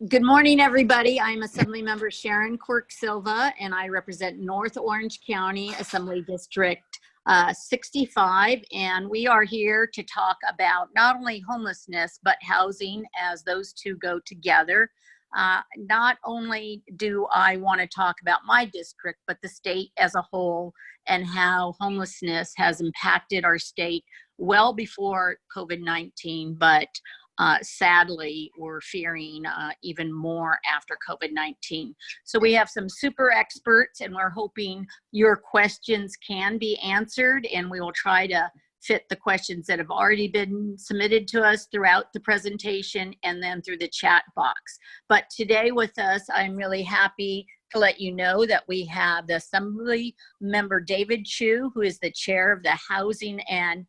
Good morning, everybody. I'm Assemblymember Sharon Quirk-Silva, and I represent North Orange County Assembly District 65. And we are here to talk about not only homelessness, but housing, as those two go together. Not only do I want to talk about my district, but the state as a whole and how homelessness has impacted our state well before COVID-19, but sadly, we're fearing even more after COVID-19. So we have some super experts, and we're hoping your questions can be answered, and we will try to fit the questions that have already been submitted to us throughout the presentation and then through the chat box. But today with us, I'm really happy to let you know that we have the Assembly Member David Chiu, who is the chair of the Housing and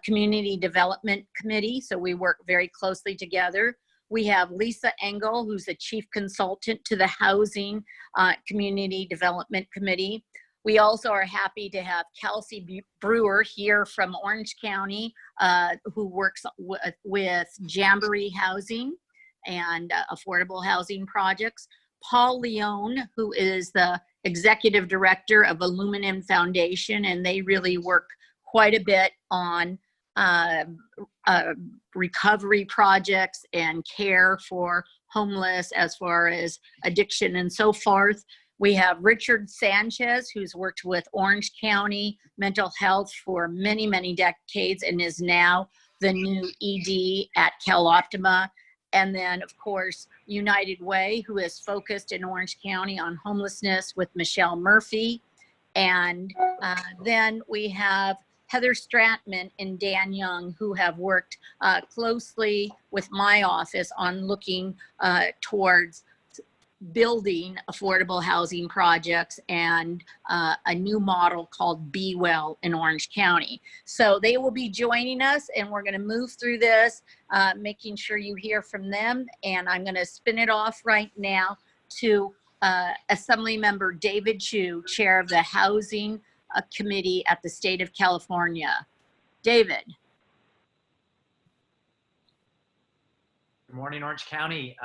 Community Development Committee, so we work very closely together. We have Lisa Engel, who's the chief consultant to the Housing Community Development Committee. We also are happy to have Kelsey Brewer here from Orange County, who works with Jamboree Housing and affordable housing projects. Paul Leone, who is the executive director of Aluminum Foundation, and they really work quite a bit on recovery projects and care for homeless as far as addiction and so forth. We have Richard Sanchez, who's worked with Orange County Mental Health for many, many decades and is now the new ED at CalOptima. And then, of course, United Way, who is focused in Orange County on homelessness with Michelle Murphy. And then we have Heather Stratman and Dan Young, who have worked closely with my office on looking towards building affordable housing projects and a new model called Be Well in Orange County. So they will be joining us, and we're going to move through this, making sure you hear from them. And I'm going to spin it off right now to Assemblymember David Chiu, chair of the Housing Committee at the state of California. David. Good morning, Orange County.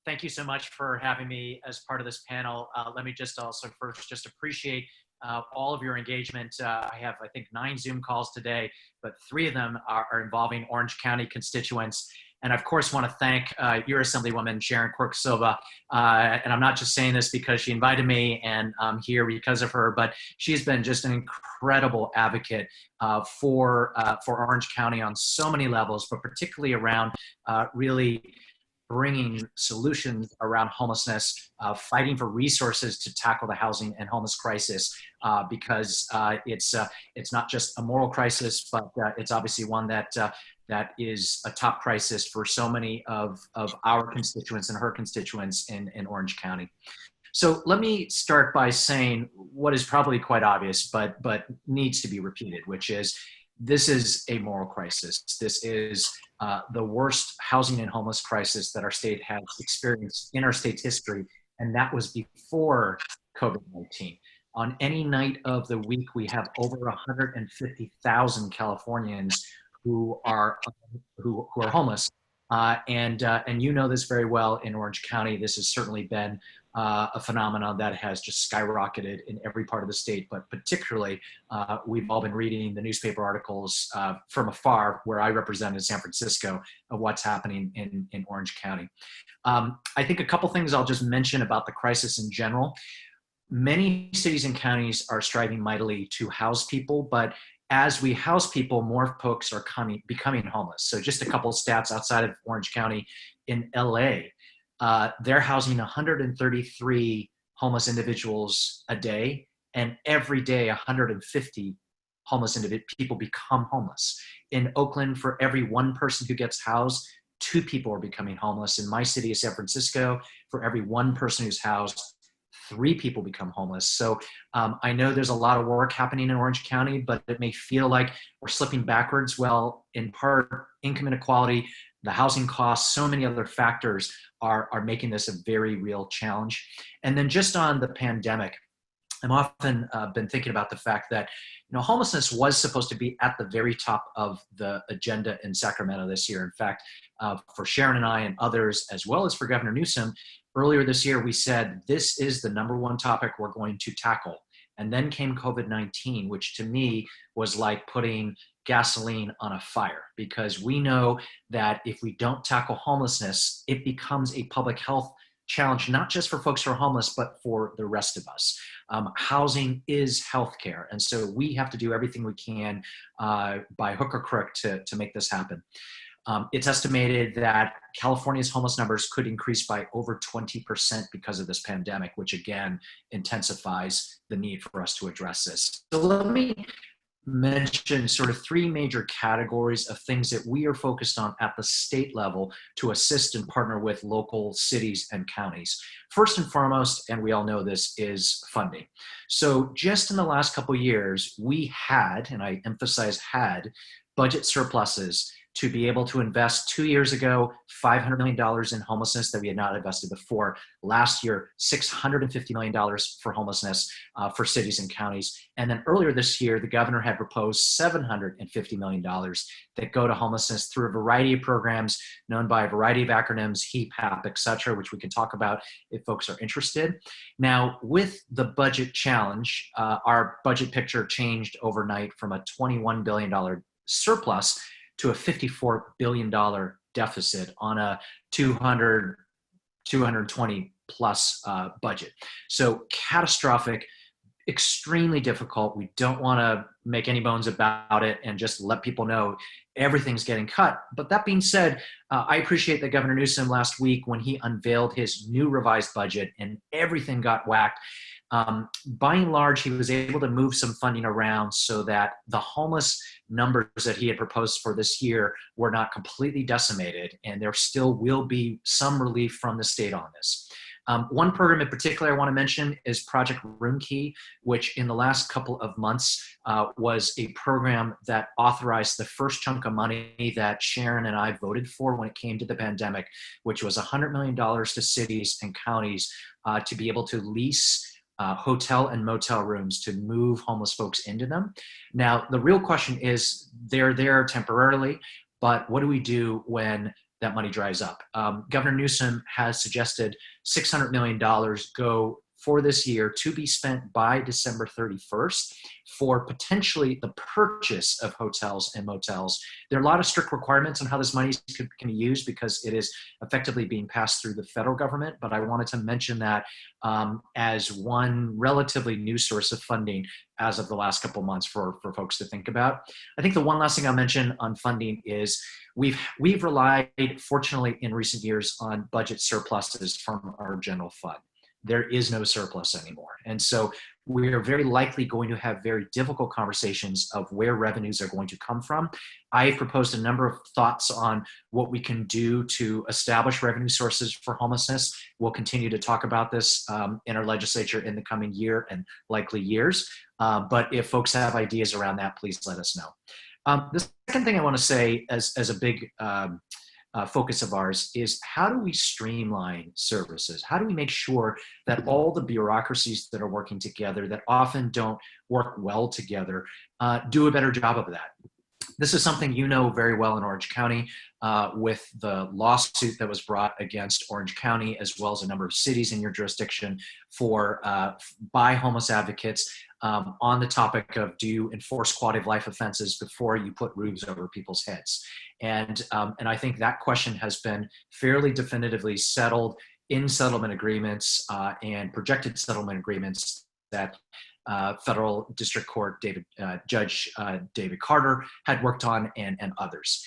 Thank you so much for having me as part of this panel. Let me just also first just appreciate all of your engagement. I have, I think, 9 Zoom calls today, but 3 of them are involving Orange County constituents. And of course, want to thank your Assemblywoman, Sharon Quirk-Silva. And I'm not just saying this because she invited me and I'm here because of her, but she's been just an incredible advocate for Orange County on so many levels, but particularly around really bringing solutions around homelessness, fighting for resources to tackle the housing and homeless crisis, because it's not just a moral crisis, but it's obviously one that is a top crisis for so many of our constituents and her constituents in Orange County. So let me start by saying what is probably quite obvious, but needs to be repeated, which is this is a moral crisis. This is the worst housing and homeless crisis that our state has experienced in our state's history, and that was before COVID-19. On any night of the week, we have over 150,000 Californians who are homeless, and you know this very well in Orange County. This has certainly been a phenomenon that has just skyrocketed in every part of the state, but particularly we've all been reading the newspaper articles from afar, where I represent in San Francisco, of what's happening in Orange County. I think a couple things I'll just mention about the crisis in general. Many cities and counties are striving mightily to house people, but as we house people, more folks are becoming homeless. So just a couple of stats outside of Orange County. In LA, they're housing 133 homeless individuals a day, and every day 150 homeless people become homeless. In Oakland, for every 1 person who gets housed, 2 people are becoming homeless. In my city of San Francisco, for every 1 person who's housed, 3 people become homeless. So I know there's a lot of work happening in Orange County, but it may feel like we're slipping backwards. Well, in part, income inequality, the housing costs, so many other factors are making this a very real challenge. And then just on the pandemic, I'm often been thinking about the fact that, homelessness was supposed to be at the very top of the agenda in Sacramento this year. In fact, for Sharon and I and others, as well as for Governor Newsom, earlier this year, we said, this is the number one topic we're going to tackle. And then came COVID-19, which to me was like putting gasoline on a fire, because we know that if we don't tackle homelessness, it becomes a public health challenge, not just for folks who are homeless, but for the rest of us. Housing is healthcare. And so we have to do everything we can by hook or crook to make this happen. It's estimated that California's homeless numbers could increase by over 20% because of this pandemic, which again intensifies the need for us to address this. So let me mention sort of three major categories of things that we are focused on at the state level to assist and partner with local cities and counties. First and foremost, and we all know this, is funding. So just in the last couple of years, we had, and I emphasize had, budget surpluses to be able to invest 2 years ago, $500 million in homelessness that we had not invested before. Last year, $650 million for homelessness for cities and counties. And then earlier this year, the governor had proposed $750 million that go to homelessness through a variety of programs known by a variety of acronyms, HEAP, HAP, et cetera, which we can talk about if folks are interested. Now, with the budget challenge, our budget picture changed overnight from a $21 billion surplus to a $54 billion deficit on a 220 plus budget. So catastrophic, extremely difficult. We don't want to make any bones about it and just let people know everything's getting cut. But that being said, I appreciate that Governor Newsom last week, when he unveiled his new revised budget and everything got whacked, by and large, he was able to move some funding around so that the homeless numbers that he had proposed for this year were not completely decimated, and there still will be some relief from the state on this. One program in particular I want to mention is Project Room Key, which in the last couple of months was a program that authorized the first chunk of money that Sharon and I voted for when it came to the pandemic, which was $100 million to cities and counties to be able to lease hotel and motel rooms to move homeless folks into them. Now, the real question is, they're there temporarily, but what do we do when that money dries up? Governor Newsom has suggested $600 million go for this year to be spent by December 31st for potentially the purchase of hotels and motels. There are a lot of strict requirements on how this money can be used because it is effectively being passed through the federal government, but I wanted to mention that as one relatively new source of funding as of the last couple of months for folks to think about. I think the one last thing I'll mention on funding is we've relied, fortunately, in recent years on budget surpluses from our general fund. There is no surplus anymore. And so we are very likely going to have very difficult conversations of where revenues are going to come from. I've proposed a number of thoughts on what we can do to establish revenue sources for homelessness. We'll continue to talk about this in our legislature in the coming year and likely years. But if folks have ideas around that, please let us know. The second thing I want to say as a big focus of ours is, how do we streamline services? How do we make sure that all the bureaucracies that are working together, that often don't work well together, do a better job of that? This is something you know very well in Orange County with the lawsuit that was brought against Orange County, as well as a number of cities in your jurisdiction by homeless advocates on the topic of, do you enforce quality of life offenses before you put roofs over people's heads? And I think that question has been fairly definitively settled in settlement agreements and projected settlement agreements that Federal District Court Judge David Carter had worked on, and others.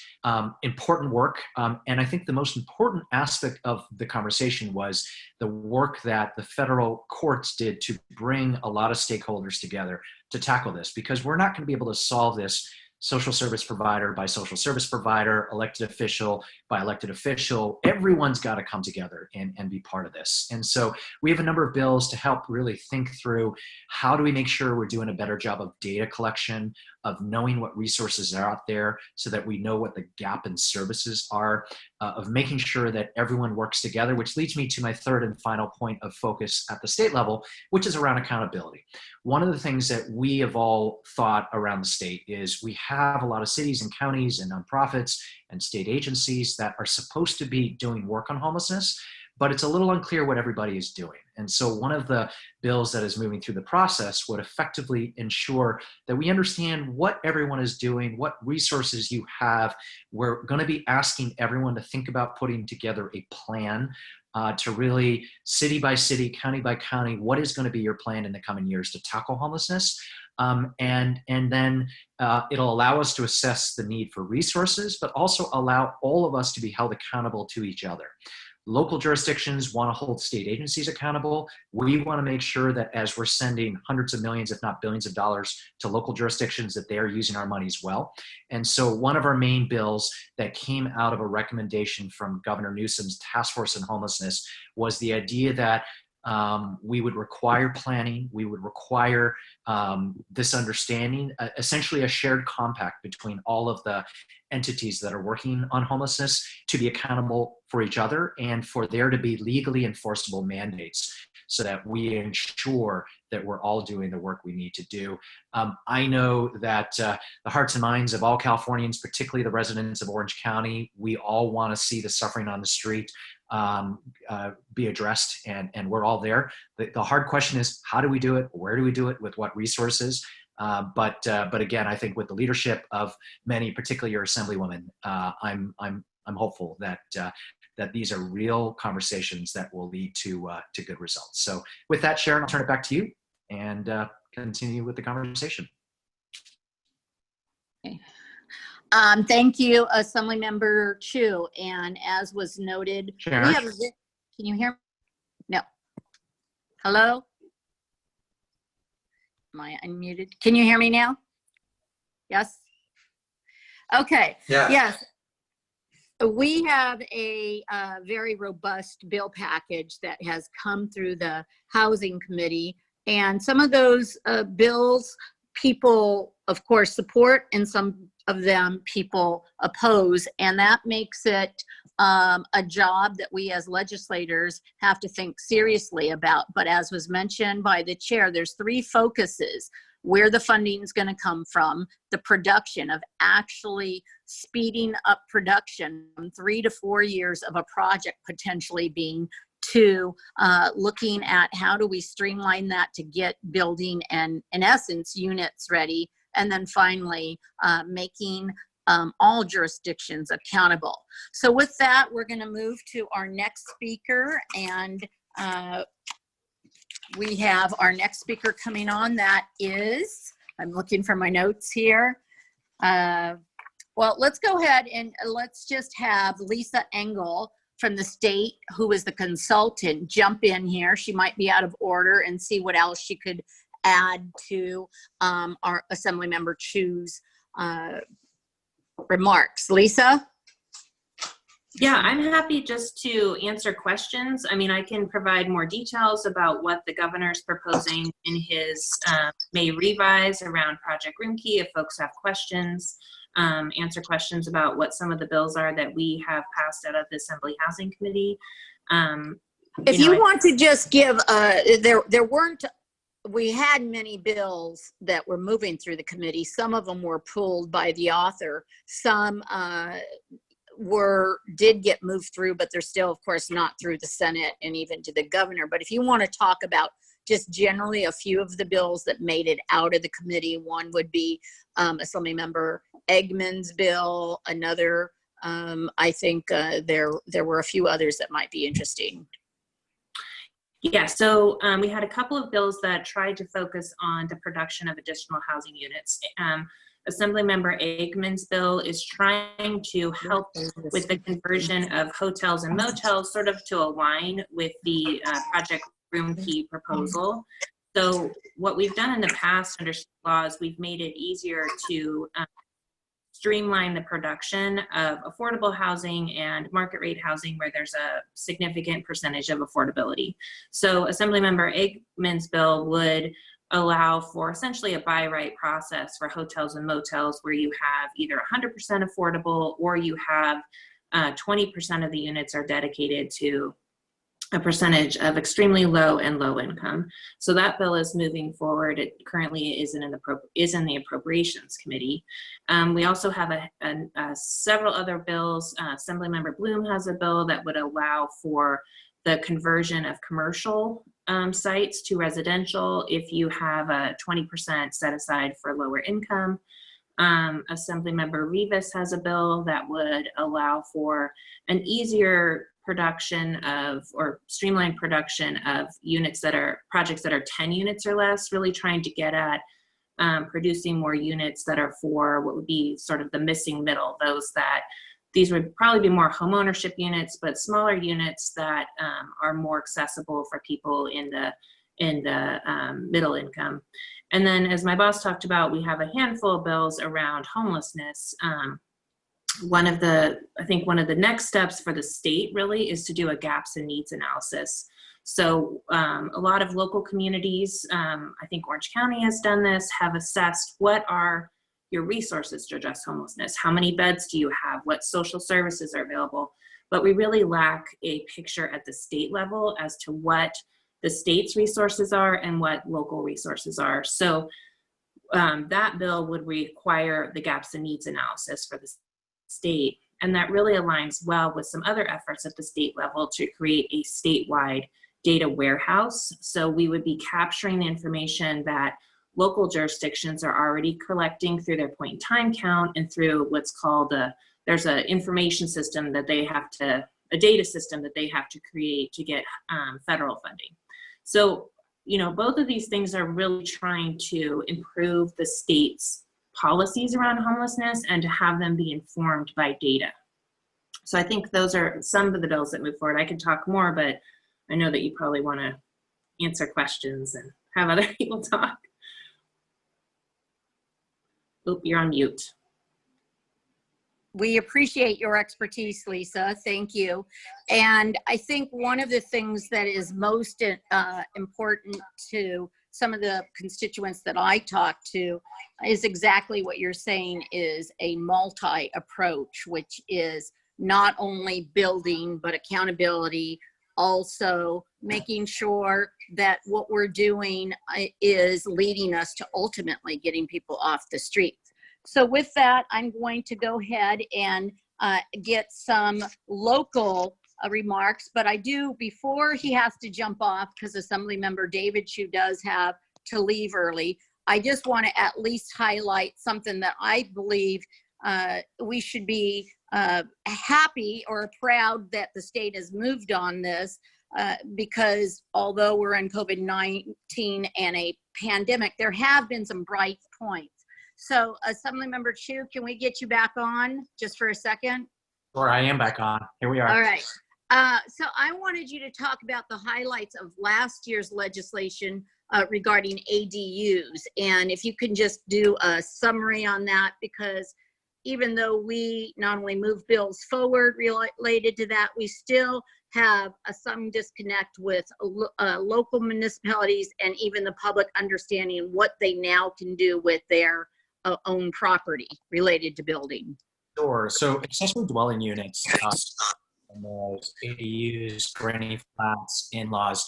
Important work, and I think the most important aspect of the conversation was the work that the federal courts did to bring a lot of stakeholders together to tackle this, because we're not going to be able to solve this social service provider by social service provider, elected official by elected official. Everyone's got to come together and be part of this. And so we have a number of bills to help really think through, how do we make sure we're doing a better job of data collection, of knowing what resources are out there so that we know what the gap in services are, of making sure that everyone works together, which leads me to my third and final point of focus at the state level, which is around accountability. One of the things that we have all thought around the state is we have a lot of cities and counties and nonprofits and state agencies that are supposed to be doing work on homelessness, but it's a little unclear what everybody is doing. And so one of the bills that is moving through the process would effectively ensure that we understand what everyone is doing, what resources you have. We're going to be asking everyone to think about putting together a plan to really, city by city, county by county, what is going to be your plan in the coming years to tackle homelessness? And then it'll allow us to assess the need for resources, but also allow all of us to be held accountable to each other. Local jurisdictions want to hold state agencies accountable. We want to make sure that as we're sending hundreds of millions, if not billions of dollars to local jurisdictions, that they are using our money as well. And so one of our main bills that came out of a recommendation from Governor Newsom's task force on homelessness was the idea that we would require planning, we would require this understanding, essentially a shared compact between all of the entities that are working on homelessness to be accountable for each other and for there to be legally enforceable mandates so that we ensure that we're all doing the work we need to do. I know that the hearts and minds of all Californians, particularly the residents of Orange County, we all want to see the suffering on the street be addressed, and we're all there. The hard question is, how do we do it? Where do we do it? With what resources? But again, I think with the leadership of many, particularly your Assemblywoman, I'm hopeful that that these are real conversations that will lead to good results. So with that, Sharon, I'll turn it back to you and continue with the conversation. Okay. Thank you, Assemblymember Chiu. And as was noted, Sharon? we have can you hear me? No. Hello? Am I unmuted? Can you hear me now? Yes? Okay. Yeah. Yes. We have a very robust bill package that has come through the Housing Committee. And some of those bills people, of course, support, and some of them people oppose. And that makes it a job that we as legislators have to think seriously about. But as was mentioned by the chair, there's three focuses: where the funding is going to come from, the production of actually speeding up production from 3 to 4 years of a project potentially being to looking at how do we streamline that to get building and, in essence, units ready. And then finally, making all jurisdictions accountable. So with that, we're going to move to our next speaker. And we have our next speaker coming on. That is, I'm looking for my notes here. Well, let's go ahead and let's just have Lisa Engel from the state, who is the consultant, jump in here. She might be out of order, and see what else she could add to our Assemblymember Chiu's remarks. Lisa? Yeah, I'm happy just to answer questions. I mean, I can provide more details about what the governor's proposing in his May revise around Project Roomkey if folks have questions. Answer questions about what some of the bills are that we have passed out of the Assembly Housing Committee. If you want to just give, we had many bills that were moving through the committee. Some of them were pulled by the author. Some did get moved through, but they're still, of course, not through the Senate and even to the governor. But if you want to talk about just generally a few of the bills that made it out of the committee, one would be Assemblymember Eggman's bill. Another, I think there were a few others that might be interesting. Yeah, so we had a couple of bills that tried to focus on the production of additional housing units. Assemblymember Eggman's bill is trying to help with the conversion of hotels and motels, sort of to align with the Project Roomkey proposal. So what we've done in the past under state laws, we've made it easier to streamline the production of affordable housing and market rate housing where there's a significant percentage of affordability. So Assemblymember Eggman's bill would allow for essentially a buy right process for hotels and motels where you have either 100% affordable or you have 20% of the units are dedicated to a percentage of extremely low and low income. So that bill is moving forward. It currently is in the Appropriations Committee. We also have several other bills. Assemblymember Bloom has a bill that would allow for the conversion of commercial sites to residential if you have a 20% set aside for lower income. Assemblymember Rivas has a bill that would allow for an easier production of, or streamlined production of projects that are 10 units or less, really trying to get at producing more units that are for what would be sort of the missing middle, these would probably be more homeownership units, but smaller units that are more accessible for people in the middle income. And then, as my boss talked about, we have a handful of bills around homelessness. I think one of the next steps for the state really is to do a gaps and needs analysis. So a lot of local communities, I think Orange County has done this, have assessed what are your resources to address homelessness. How many beds do you have? What social services are available? But we really lack a picture at the state level as to what the state's resources are and what local resources are. So that bill would require the gaps and needs analysis for the state. And that really aligns well with some other efforts at the state level to create a statewide data warehouse. So we would be capturing the information that local jurisdictions are already collecting through their point in time count and through what's called there's an information system that they have to, a data system that they have to create to get federal funding. So, both of these things are really trying to improve the state's policies around homelessness and to have them be informed by data. So I think those are some of the bills that move forward. I could talk more, but I know that you probably want to answer questions and have other people talk. Oop, you're on mute. We appreciate your expertise, Lisa. Thank you. And I think one of the things that is most important to some of the constituents that I talk to is exactly what you're saying, is a multi-approach, which is not only building, but accountability, also making sure that what we're doing is leading us to ultimately getting people off the streets. So with that, I'm going to go ahead and get some local remarks, but I do, before he has to jump off, because Assemblymember David Chiu does have to leave early, I just want to at least highlight something that I believe we should be happy or proud that the state has moved on this, because although we're in COVID-19 and a pandemic, there have been some bright points. So Assemblymember Chiu, can we get you back on just for a second? Sure, I am back on. Here we are. All right. So I wanted you to talk about the highlights of last year's legislation regarding ADUs. And if you can just do a summary on that, because even though we not only move bills forward related to that, we still have some disconnect with local municipalities and even the public understanding what they now can do with their own property related to building. Sure. So accessory dwelling units, ADUs, granny flats, in-laws,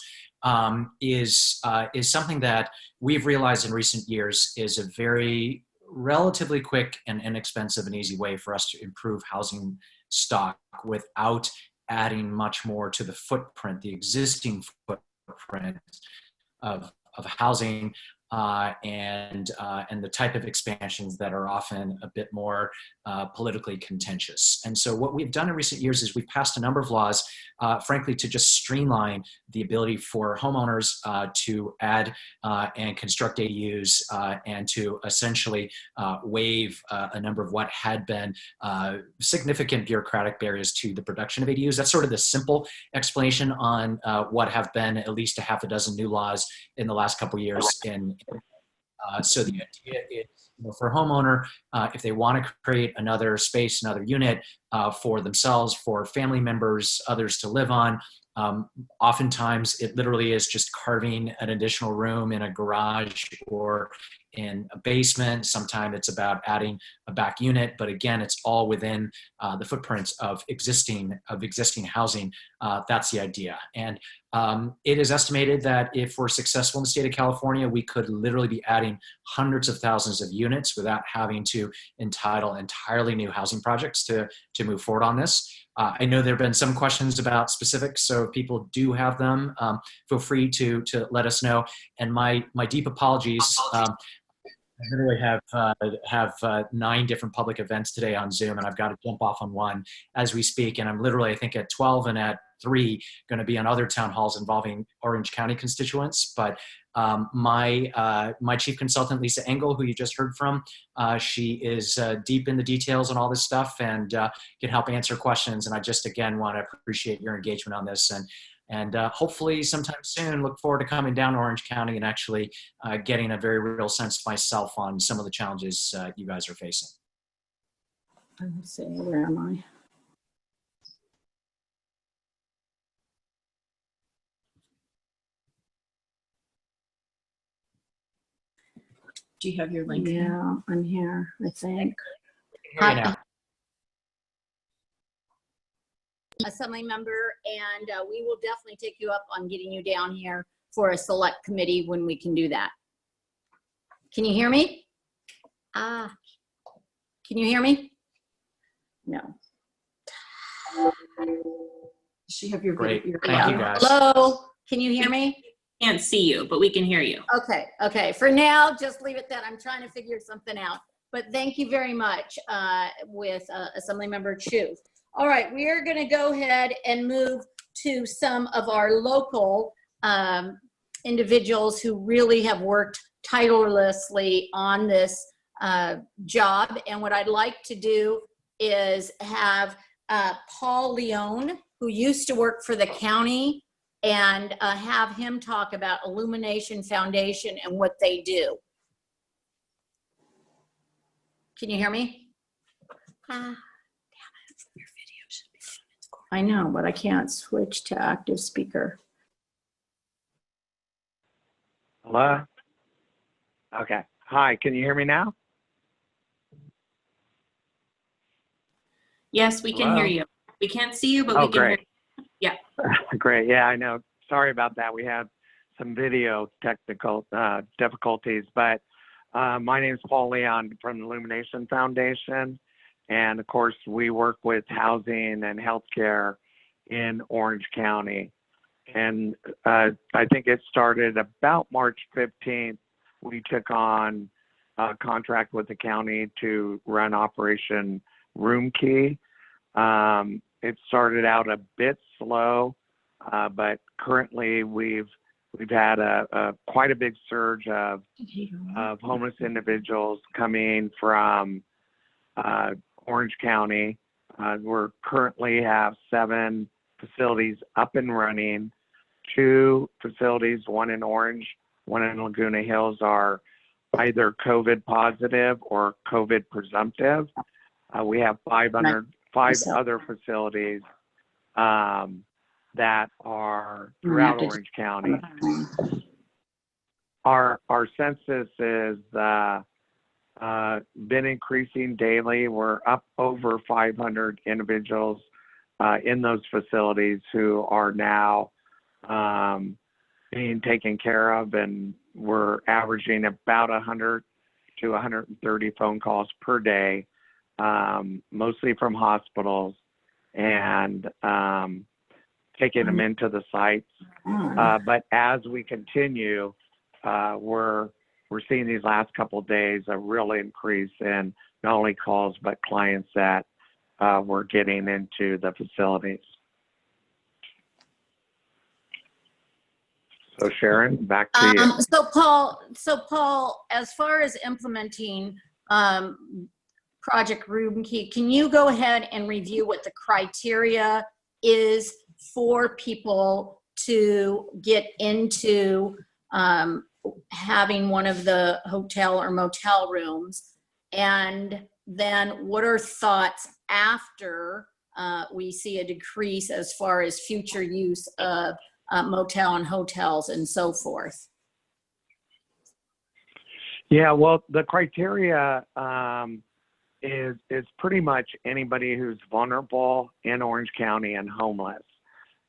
is something that we've realized in recent years is a very relatively quick and inexpensive and easy way for us to improve housing stock without adding much more to the footprint, the existing footprint of housing, and the type of expansions that are often a bit more politically contentious. And so what we've done in recent years is we've passed a number of laws, frankly, to just streamline the ability for homeowners to add and construct ADUs and to essentially waive a number of what had been significant bureaucratic barriers to the production of ADUs. That's sort of the simple explanation on what have been at least a half a dozen new laws in the last couple of years. So the idea is for a homeowner, if they want to create another space, another unit for themselves, for family members, others to live on, oftentimes it literally is just carving an additional room in a garage or in a basement. Sometimes it's about adding a back unit, but again, it's all within the footprints of existing housing. That's the idea. And it is estimated that if we're successful in the state of California, we could literally be adding hundreds of thousands of units without having to entitle entirely new housing projects to move forward on this. I know there have been some questions about specifics, so if people do have them, feel free to let us know. And my deep apologies. I literally have 9 different public events today on Zoom, and I've got to jump off on one as we speak. And I'm literally, I think, at 12 and at 3 going to be on other town halls involving Orange County constituents. But my chief consultant, Lisa Engel, who you just heard from, she is deep in the details on all this stuff and can help answer questions. And I just, again, want to appreciate your engagement on this. And hopefully sometime soon, look forward to coming down to Orange County and actually getting a very real sense myself on some of the challenges you guys are facing. Let's see, where am I? Do you have your link? Yeah, I'm here, I think. Hear you now. Assembly member, and we will definitely take you up on getting you down here for a select committee when we can do that. Can you hear me? Can you hear me? No. Does she have your Great. video? Thank you, guys. Hello, can you hear me? Can't see you, but we can hear you. Okay. For now, just leave it that. I'm trying to figure something out. But thank you very much with Assemblymember Chiu. All right, we are going to go ahead and move to some of our local individuals who really have worked tirelessly on this job. And what I'd like to do is have Paul Leone, who used to work for the county, and have him talk about Illumination Foundation and what they do. Can you hear me? I know, but I can't switch to active speaker. Hello? Okay. Hi, can you hear me now? Yes, we can Hello? hear you. We can't see you, but Oh, we can hear great. you. Yeah. Great. Yeah, I know. Sorry about that. We had some video technical difficulties, but my name is Paul Leon from the Illumination Foundation. And of course, we work with housing and healthcare in Orange County. And I think it started about March 15th. We took on a contract with the county to run Operation Room Key. It started out a bit slow, but currently we've had quite a big surge of homeless individuals coming from Orange County. We're currently have 7 facilities up and running. 2 facilities, one in Orange, one in Laguna Hills, are either COVID positive or COVID presumptive. We have 5 other facilities that are throughout Orange County. Our census is been increasing daily. We're up over 500 individuals in those facilities who are now being taken care of, and we're averaging about 100 to 130 phone calls per day, mostly from hospitals, and taking them into the sites. But as we continue, we're seeing these last couple of days a real increase in not only calls but clients that we're getting into the facilities. So Sharon, back to you. So Paul, as far as implementing Project Room Key, can you go ahead and review what the criteria is for people to get into having one of the hotel or motel rooms? And then what are thoughts after we see a decrease as far as future use of motel and hotels and so forth? Yeah, well, the criteria is pretty much anybody who's vulnerable in Orange County and homeless.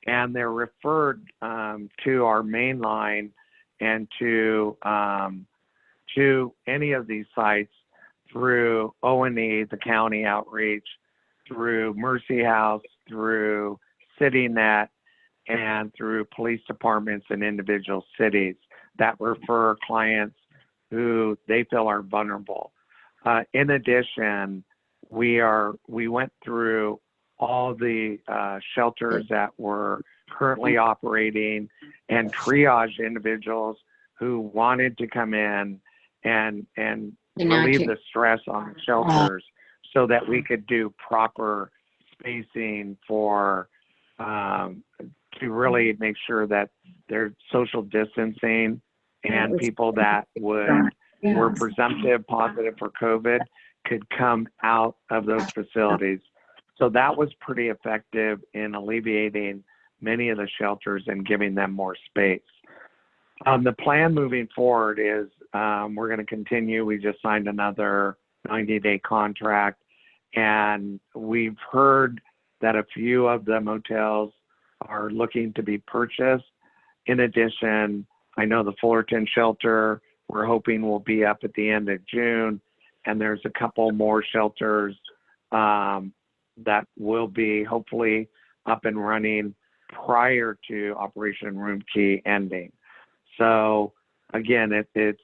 And they're referred to our main line and to any of these sites through O&E, the county outreach, through Mercy House, through CityNet, and through police departments in individual cities that refer clients who they feel are vulnerable. In addition, we went through all the shelters that were currently operating and triage individuals who wanted to come in and relieve the stress on the shelters so that we could do proper spacing for to really make sure that there's social distancing and people that were presumptive positive for COVID could come out of those facilities. So that was pretty effective in alleviating many of the shelters and giving them more space. The plan moving forward is we're going to continue. We just signed another 90-day contract, and we've heard that a few of the motels are looking to be purchased. In addition, I know the Fullerton shelter, we're hoping will be up at the end of June, and there's a couple more shelters that will be hopefully up and running prior to Operation Room Key ending. So again, it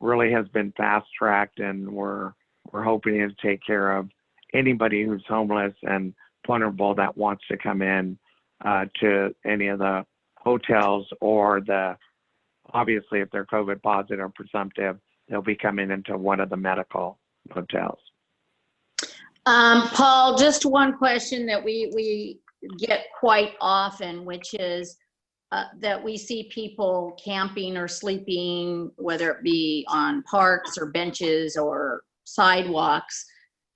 really has been fast-tracked, and we're hoping to take care of anybody who's homeless and vulnerable that wants to come in to any of the hotels, or obviously if they're COVID positive or presumptive, they'll be coming into one of the medical hotels. Paul, just one question that we get quite often, which is that we see people camping or sleeping, whether it be on parks or benches or sidewalks,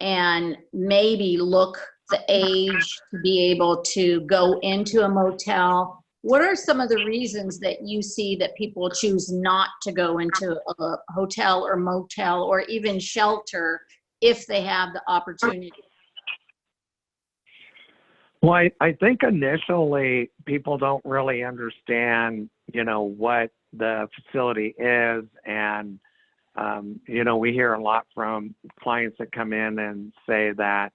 and maybe look the age to be able to go into a motel. What are some of the reasons that you see that people choose not to go into a hotel or motel or even shelter if they have the opportunity? Well, I think initially people don't really understand, what the facility is. And, we hear a lot from clients that come in and say that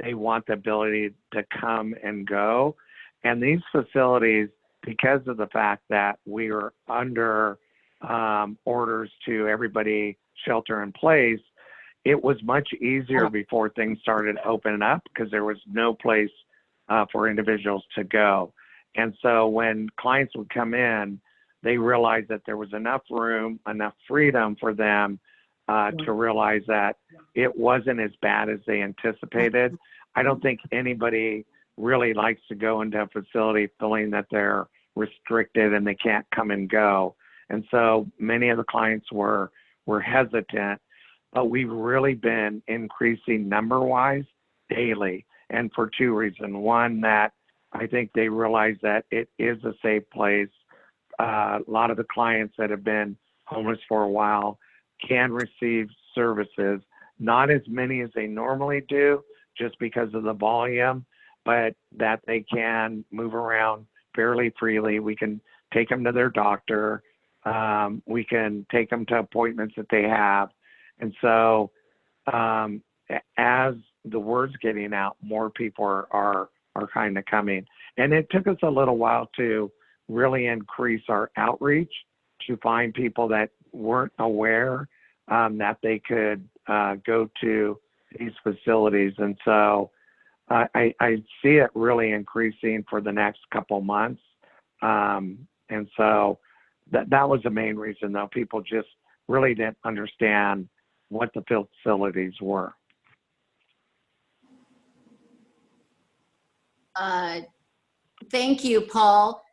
they want the ability to come and go. And these facilities, because of the fact that we are under orders to everybody shelter in place, it was much easier before things started opening up because there was no place for individuals to go. And so when clients would come in, they realized that there was enough room, enough freedom for them to realize that it wasn't as bad as they anticipated. I don't think anybody really likes to go into a facility feeling that they're restricted and they can't come and go. And so many of the clients were hesitant, but we've really been increasing number-wise daily. And for two reasons. One, that I think they realize that it is a safe place. A lot of the clients that have been homeless for a while can receive services, not as many as they normally do, just because of the volume, but that they can move around fairly freely. We can take them to their doctor. We can take them to appointments that they have. And so as the word's getting out, more people are kind of coming. And it took us a little while to really increase our outreach to find people that weren't aware that they could go to these facilities. And so I see it really increasing for the next couple months. And so that was the main reason, though. People just really didn't understand what the facilities were. Thank you, Paul.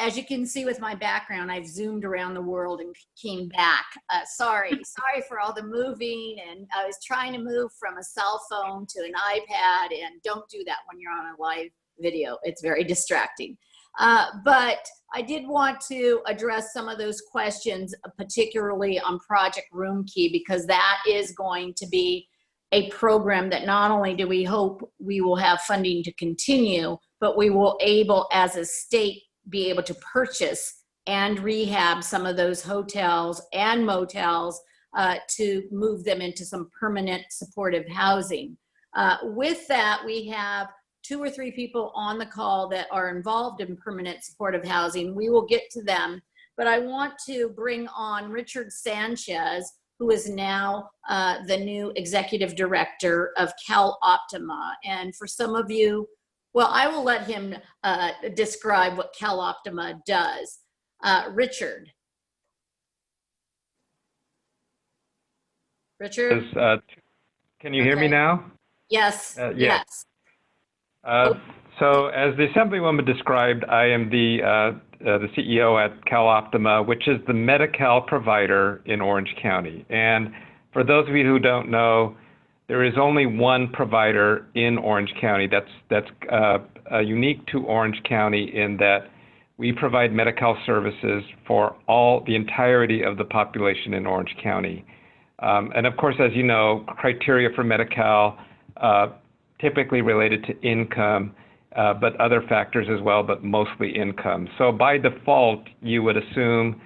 as you can see with my background, I've zoomed around the world and came back. Sorry for all the moving, and I was trying to move from a cell phone to an iPad, and don't do that when you're on a live video. It's very distracting. But I did want to address some of those questions, particularly on Project Room Key, because that is going to be a program that not only do we hope we will have funding to continue, but we will able as a state be able to purchase and rehab some of those hotels and motels to move them into some permanent supportive housing. With that, we have 2 or 3 people on the call that are involved in permanent supportive housing. We will get to them, but I want to bring on Richard Sanchez, who is now the new executive director of CalOptima. And for some of you, well, I will let him describe what CalOptima does. Richard. Richard? Can you hear me now? Yes, yes. So as the Assemblywoman described, I am the CEO at CalOptima, which is the Medi-Cal provider in Orange County. And for those of you who don't know, there is only one provider in Orange County that's unique to Orange County in that we provide Medi-Cal services for the entirety of the population in Orange County. And of course, as you know, criteria for Medi-Cal typically related to income, but other factors as well, but mostly income. So by default, you would assume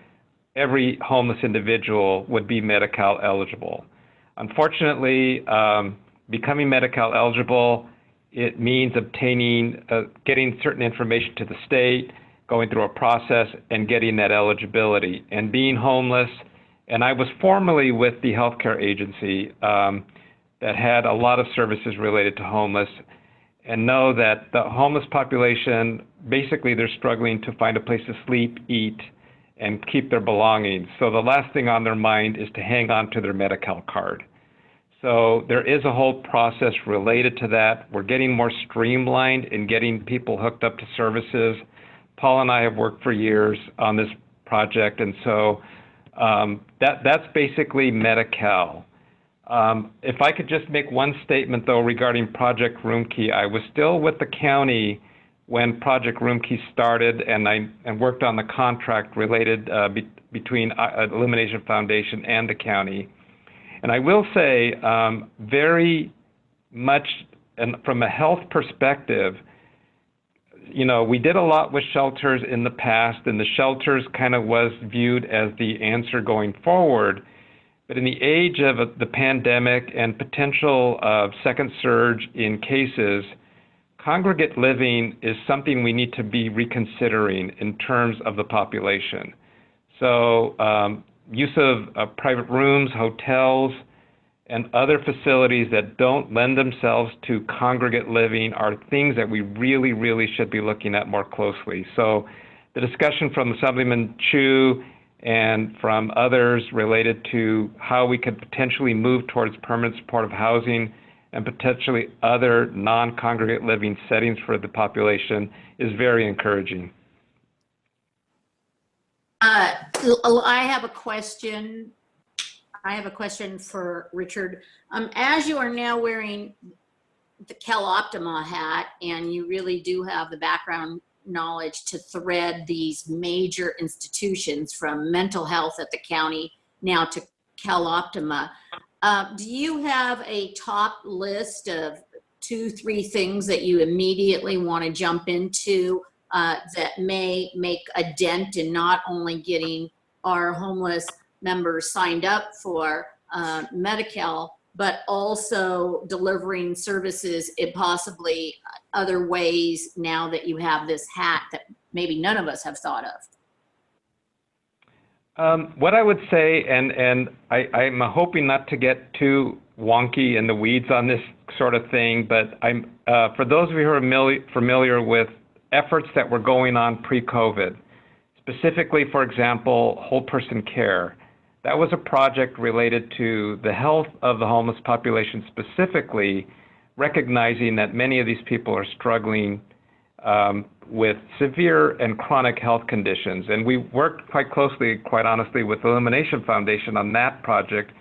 every homeless individual would be Medi-Cal eligible. Unfortunately, becoming Medi-Cal eligible, it means getting certain information to the state, going through a process, and getting that eligibility. And being homeless, and I was formerly with the healthcare agency that had a lot of services related to homeless, and know that the homeless population, basically they're struggling to find a place to sleep, eat, and keep their belongings. So the last thing on their mind is to hang on to their Medi-Cal card. So there is a whole process related to that. We're getting more streamlined in getting people hooked up to services. Paul and I have worked for years on this project, and so that's basically Medi-Cal. If I could just make one statement, though, regarding Project Room Key. I was still with the county when Project Room Key started, and worked on the contract related between Illumination Foundation and the county. And I will say, very much, and from a health perspective, you know, we did a lot with shelters in the past, and the shelters kind of was viewed as the answer going forward. But in the age of the pandemic and potential second surge in cases, congregate living is something we need to be reconsidering in terms of the population. So use of private rooms, hotels, and other facilities that don't lend themselves to congregate living are things that we really, really should be looking at more closely. So the discussion from Assemblyman Chiu and from others related to how we could potentially move towards permanent supportive housing and potentially other non-congregate living settings for the population is very encouraging. I have a question. I have a question for Richard. As you are now wearing the CalOptima hat, and you really do have the background knowledge to thread these major institutions from mental health at the county now to CalOptima, do you have a top list of 2-3 things that you immediately want to jump into that may make a dent in not only getting our homeless members signed up for Medi-Cal, but also delivering services in possibly other ways now that you have this hat that maybe none of us have thought of? What I would say, and I'm hoping not to get too wonky in the weeds on this sort of thing, but for those of you who are familiar with efforts that were going on pre-COVID, specifically, for example, whole person care. That was a project related to the health of the homeless population, specifically recognizing that many of these people are struggling with severe and chronic health conditions. And we worked quite closely, quite honestly, with the Illumination Foundation on that project,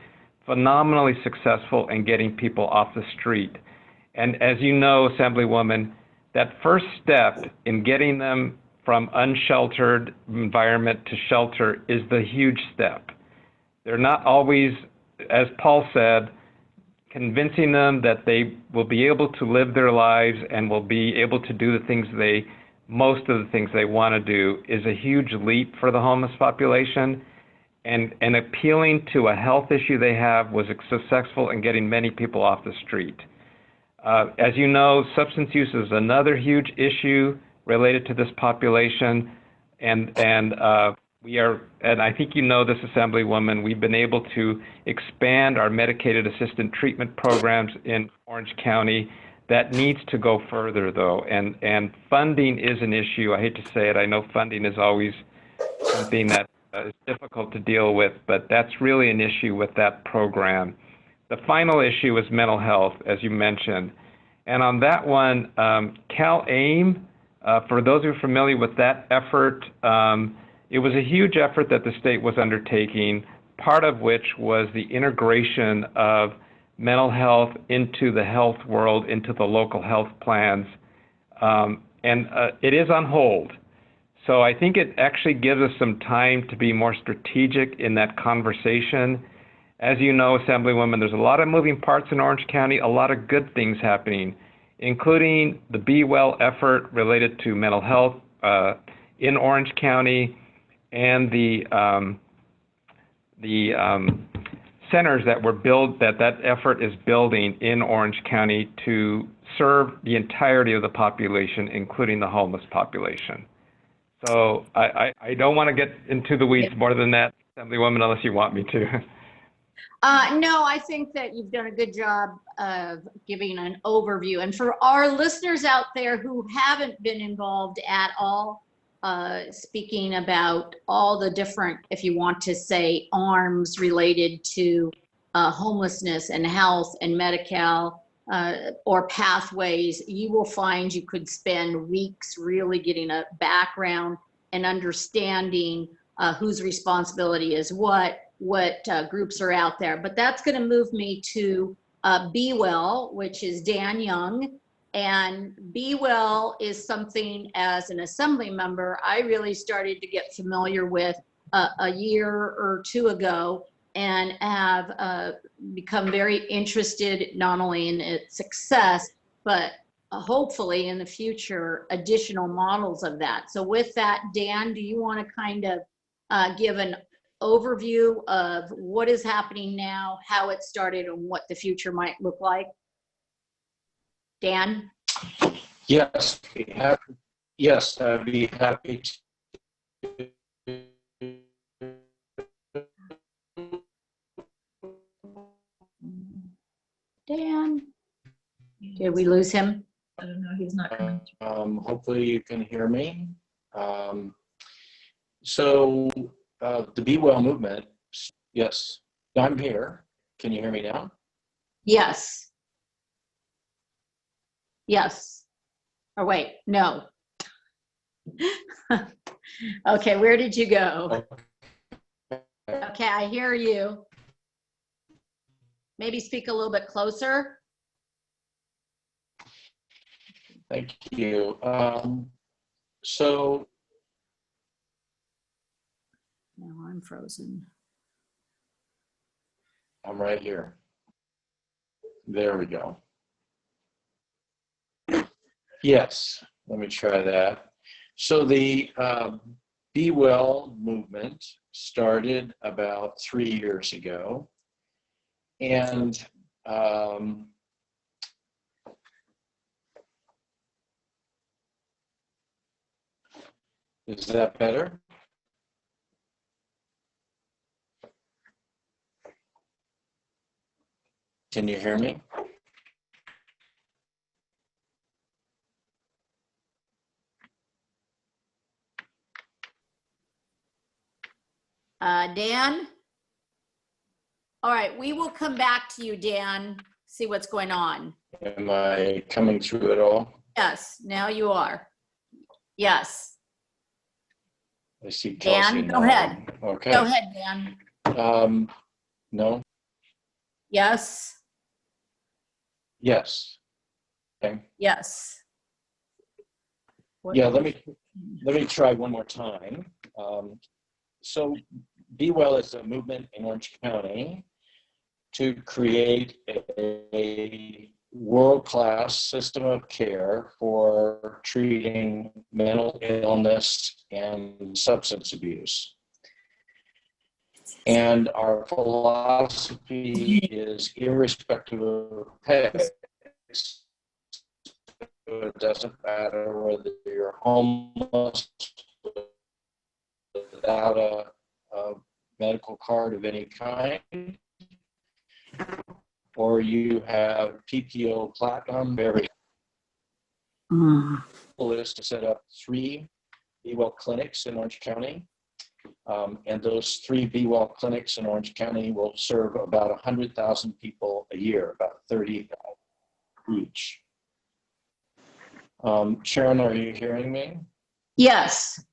phenomenally successful in getting people off the street. And as you know, Assemblywoman, that first step in getting them from unsheltered environment to shelter is the huge step. They're not always, as Paul said, convincing them that they will be able to live their lives and will be able to do the things most of the things they want to do is a huge leap for the homeless population. And appealing to a health issue they have was successful in getting many people off the street. As you know, substance use is another huge issue related to this population, and I think you know this, Assemblywoman, we've been able to expand our medicated assisted treatment programs in Orange County. That needs to go further, though, and funding is an issue. I hate to say it. I know funding is always something that is difficult to deal with, but that's really an issue with that program. The final issue is mental health, as you mentioned. And on that one, CalAIM, for those who are familiar with that effort, it was a huge effort that the state was undertaking, part of which was the integration of mental health into the health world, into the local health plans. It is on hold. So I think it actually gives us some time to be more strategic in that conversation. As you know, Assemblywoman, there's a lot of moving parts in Orange County, a lot of good things happening, including the Be Well effort related to mental health in Orange County, and the centers that were built, that effort is building in Orange County to serve the entirety of the population, including the homeless population. So I don't want to get into the weeds more than that, Assemblywoman, unless you want me to. No, I think that you've done a good job of giving an overview. And for our listeners out there who haven't been involved at all, speaking about all the different, if you want to say, arms related to homelessness and health and Medi-Cal or pathways, you will find you could spend weeks really getting a background and understanding whose responsibility is what groups are out there. But that's going to move me to Be Well, which is Dan Young. And Be Well is something, as an assembly member, I really started to get familiar with a year or two ago, and have become very interested not only in its success, but hopefully in the future, additional models of that. So with that, Dan, do you want to kind of give an overview of what is happening now, how it started, and what the future might look like? Dan? Yes, I'd be happy to. Dan? Did we lose him? I don't know, he's not coming through. Hopefully you can hear me. So the Be Well movement, yes, I'm here. Can you hear me now? Yes. Yes. Or wait, no. Okay, where did you go? Okay, I hear you. Maybe speak a little bit closer. Thank you. So No, I'm frozen. I'm right here. There we go. Yes, let me try that. So the Be Well movement started about 3 years ago. And is that better? Can you hear me? Dan? All right, we will come back to you, Dan, see what's going on. Am I coming through at all? Yes, now you are. Yes. I see Kelsey. Dan, go nodding. ahead. Okay. Go ahead, Dan. No. Yes. Yes. Okay. Yes. What- Yeah. Let me try one more time. So, Be Well is a movement in Orange County to create a world-class system of care for treating mental illness and substance abuse. And our philosophy is irrespective of pay. It doesn't matter whether you're homeless, without a medical card of any kind, or you have PPO Platinum. Very is to set up 3 Be Well clinics in Orange County. And those 3 Be Well clinics in Orange County will serve about 100,000 people a year, about 30 each. Sharon, are you hearing me? Yes.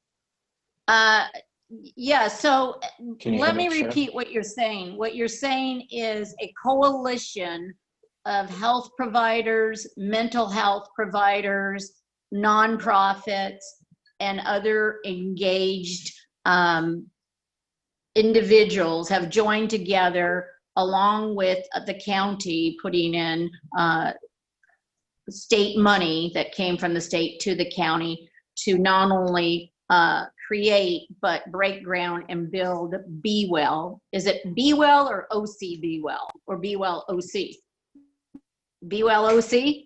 Yeah, so Can you let hear me Sharon? repeat what you're saying. What you're saying is a coalition of health providers, mental health providers, nonprofits, and other engaged individuals have joined together along with the county putting in state money that came from the state to the county to not only create but break ground and build Be Well. Is it Be Well or OC Be Well or Be Well OC? Be Well OC?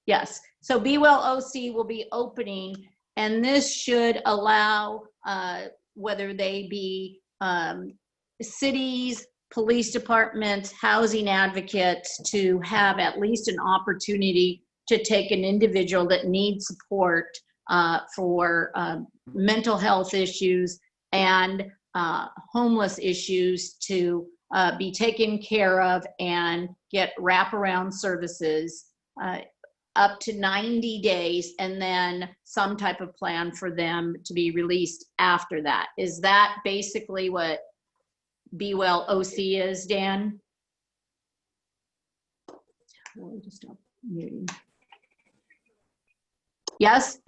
Yes. So Be Well OC will be opening, and this should allow whether they be cities, police departments, housing advocates to have at least an opportunity to take an individual that needs support for mental health issues and homeless issues to be taken care of and get wraparound services up to 90 days, and then some type of plan for them to be released after that. Is that basically what Be Well OC is, Dan? Yes?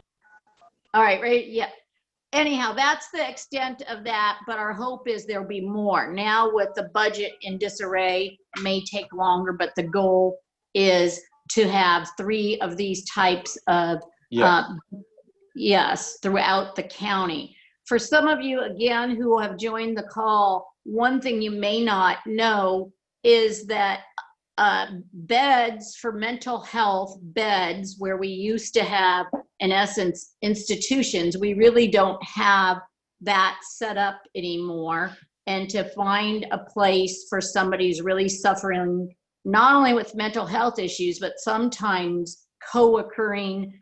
All right, right, yeah. Anyhow, that's the extent of that, but our hope is there'll be more. Now with the budget in disarray, it may take longer, but the goal is to have 3 of these types of, yes, throughout the county. For some of you, again, who have joined the call, one thing you may not know is that beds for mental health beds, where we used to have, in essence, institutions, we really don't have that set up anymore. And to find a place for somebody who's really suffering, not only with mental health issues, but sometimes co-occurring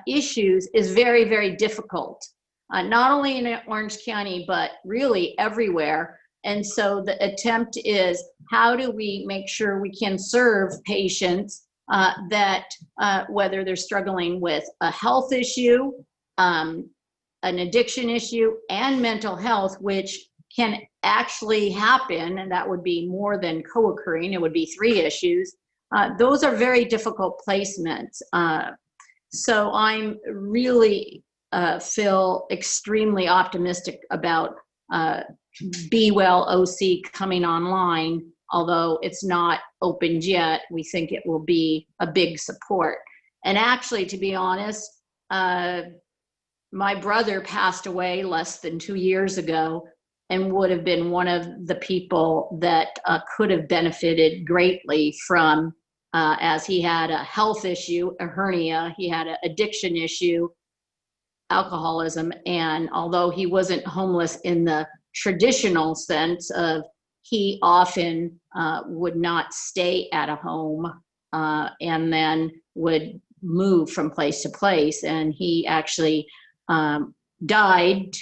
issues, is very, very difficult. Not only in Orange County, but really everywhere. And so the attempt is, how do we make sure we can serve patients that whether they're struggling with a health issue, an addiction issue, and mental health, which can actually happen, and that would be more than co-occurring, it would be 3 issues. Those are very difficult placements. So I'm really feel extremely optimistic about Be Well OC coming online. Although it's not opened yet, we think it will be a big support. And actually, to be honest, my brother passed away less than 2 years ago and would have been one of the people that could have benefited greatly from, as he had a health issue, a hernia, he had an addiction issue, alcoholism, and although he wasn't homeless in the traditional sense of, he often would not stay at a home and then would move from place to place. And he actually died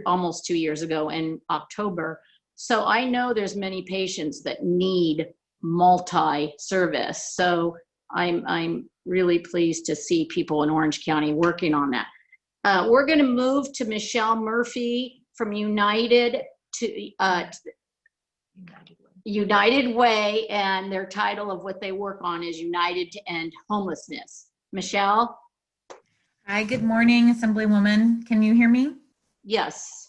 almost 2 years ago in October. So I know there's many patients that need multi-service. So I'm really pleased to see people in Orange County working on that. We're going to move to Michelle Murphy from United Way, and their title of what they work on is United to End Homelessness. Michelle? Hi, good morning, Assemblywoman. Can you hear me? Yes.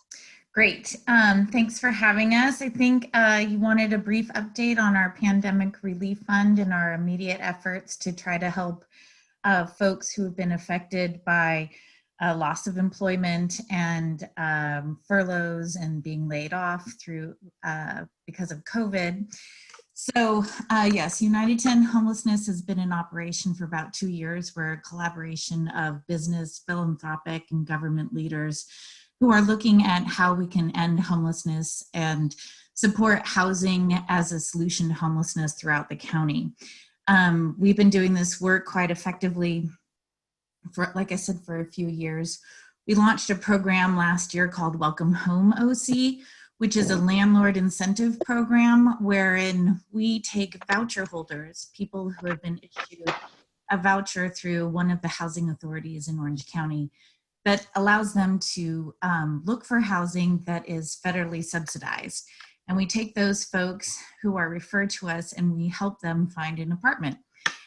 Great. Thanks for having us. I think you wanted a brief update on our Pandemic Relief Fund and our immediate efforts to try to help folks who have been affected by loss of employment and furloughs and being laid off through because of COVID. So yes, United to End Homelessness has been in operation for about 2 years. We're a collaboration of business, philanthropic, and government leaders who are looking at how we can end homelessness and support housing as a solution to homelessness throughout the county. We've been doing this work quite effectively for, like I said, for a few years. We launched a program last year called Welcome Home OC, which is a landlord incentive program wherein we take voucher holders, people who have been issued a voucher through one of the housing authorities in Orange County, that allows them to look for housing that is federally subsidized. And we take those folks who are referred to us and we help them find an apartment.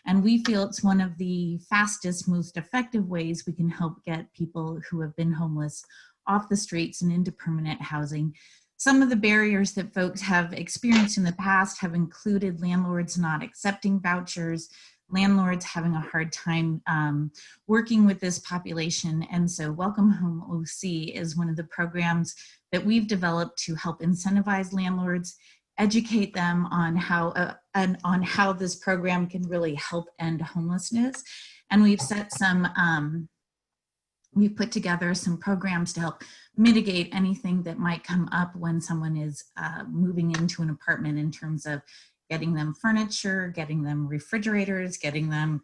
And we feel it's one of the fastest, most effective ways we can help get people who have been homeless off the streets and into permanent housing. Some of the barriers that folks have experienced in the past have included landlords not accepting vouchers, landlords having a hard time working with this population. And so Welcome Home OC is one of the programs that we've developed to help incentivize landlords, educate them on how this program can really help end homelessness. And we've set some, we've put together some programs to help mitigate anything that might come up when someone is moving into an apartment, in terms of getting them furniture, getting them refrigerators, getting them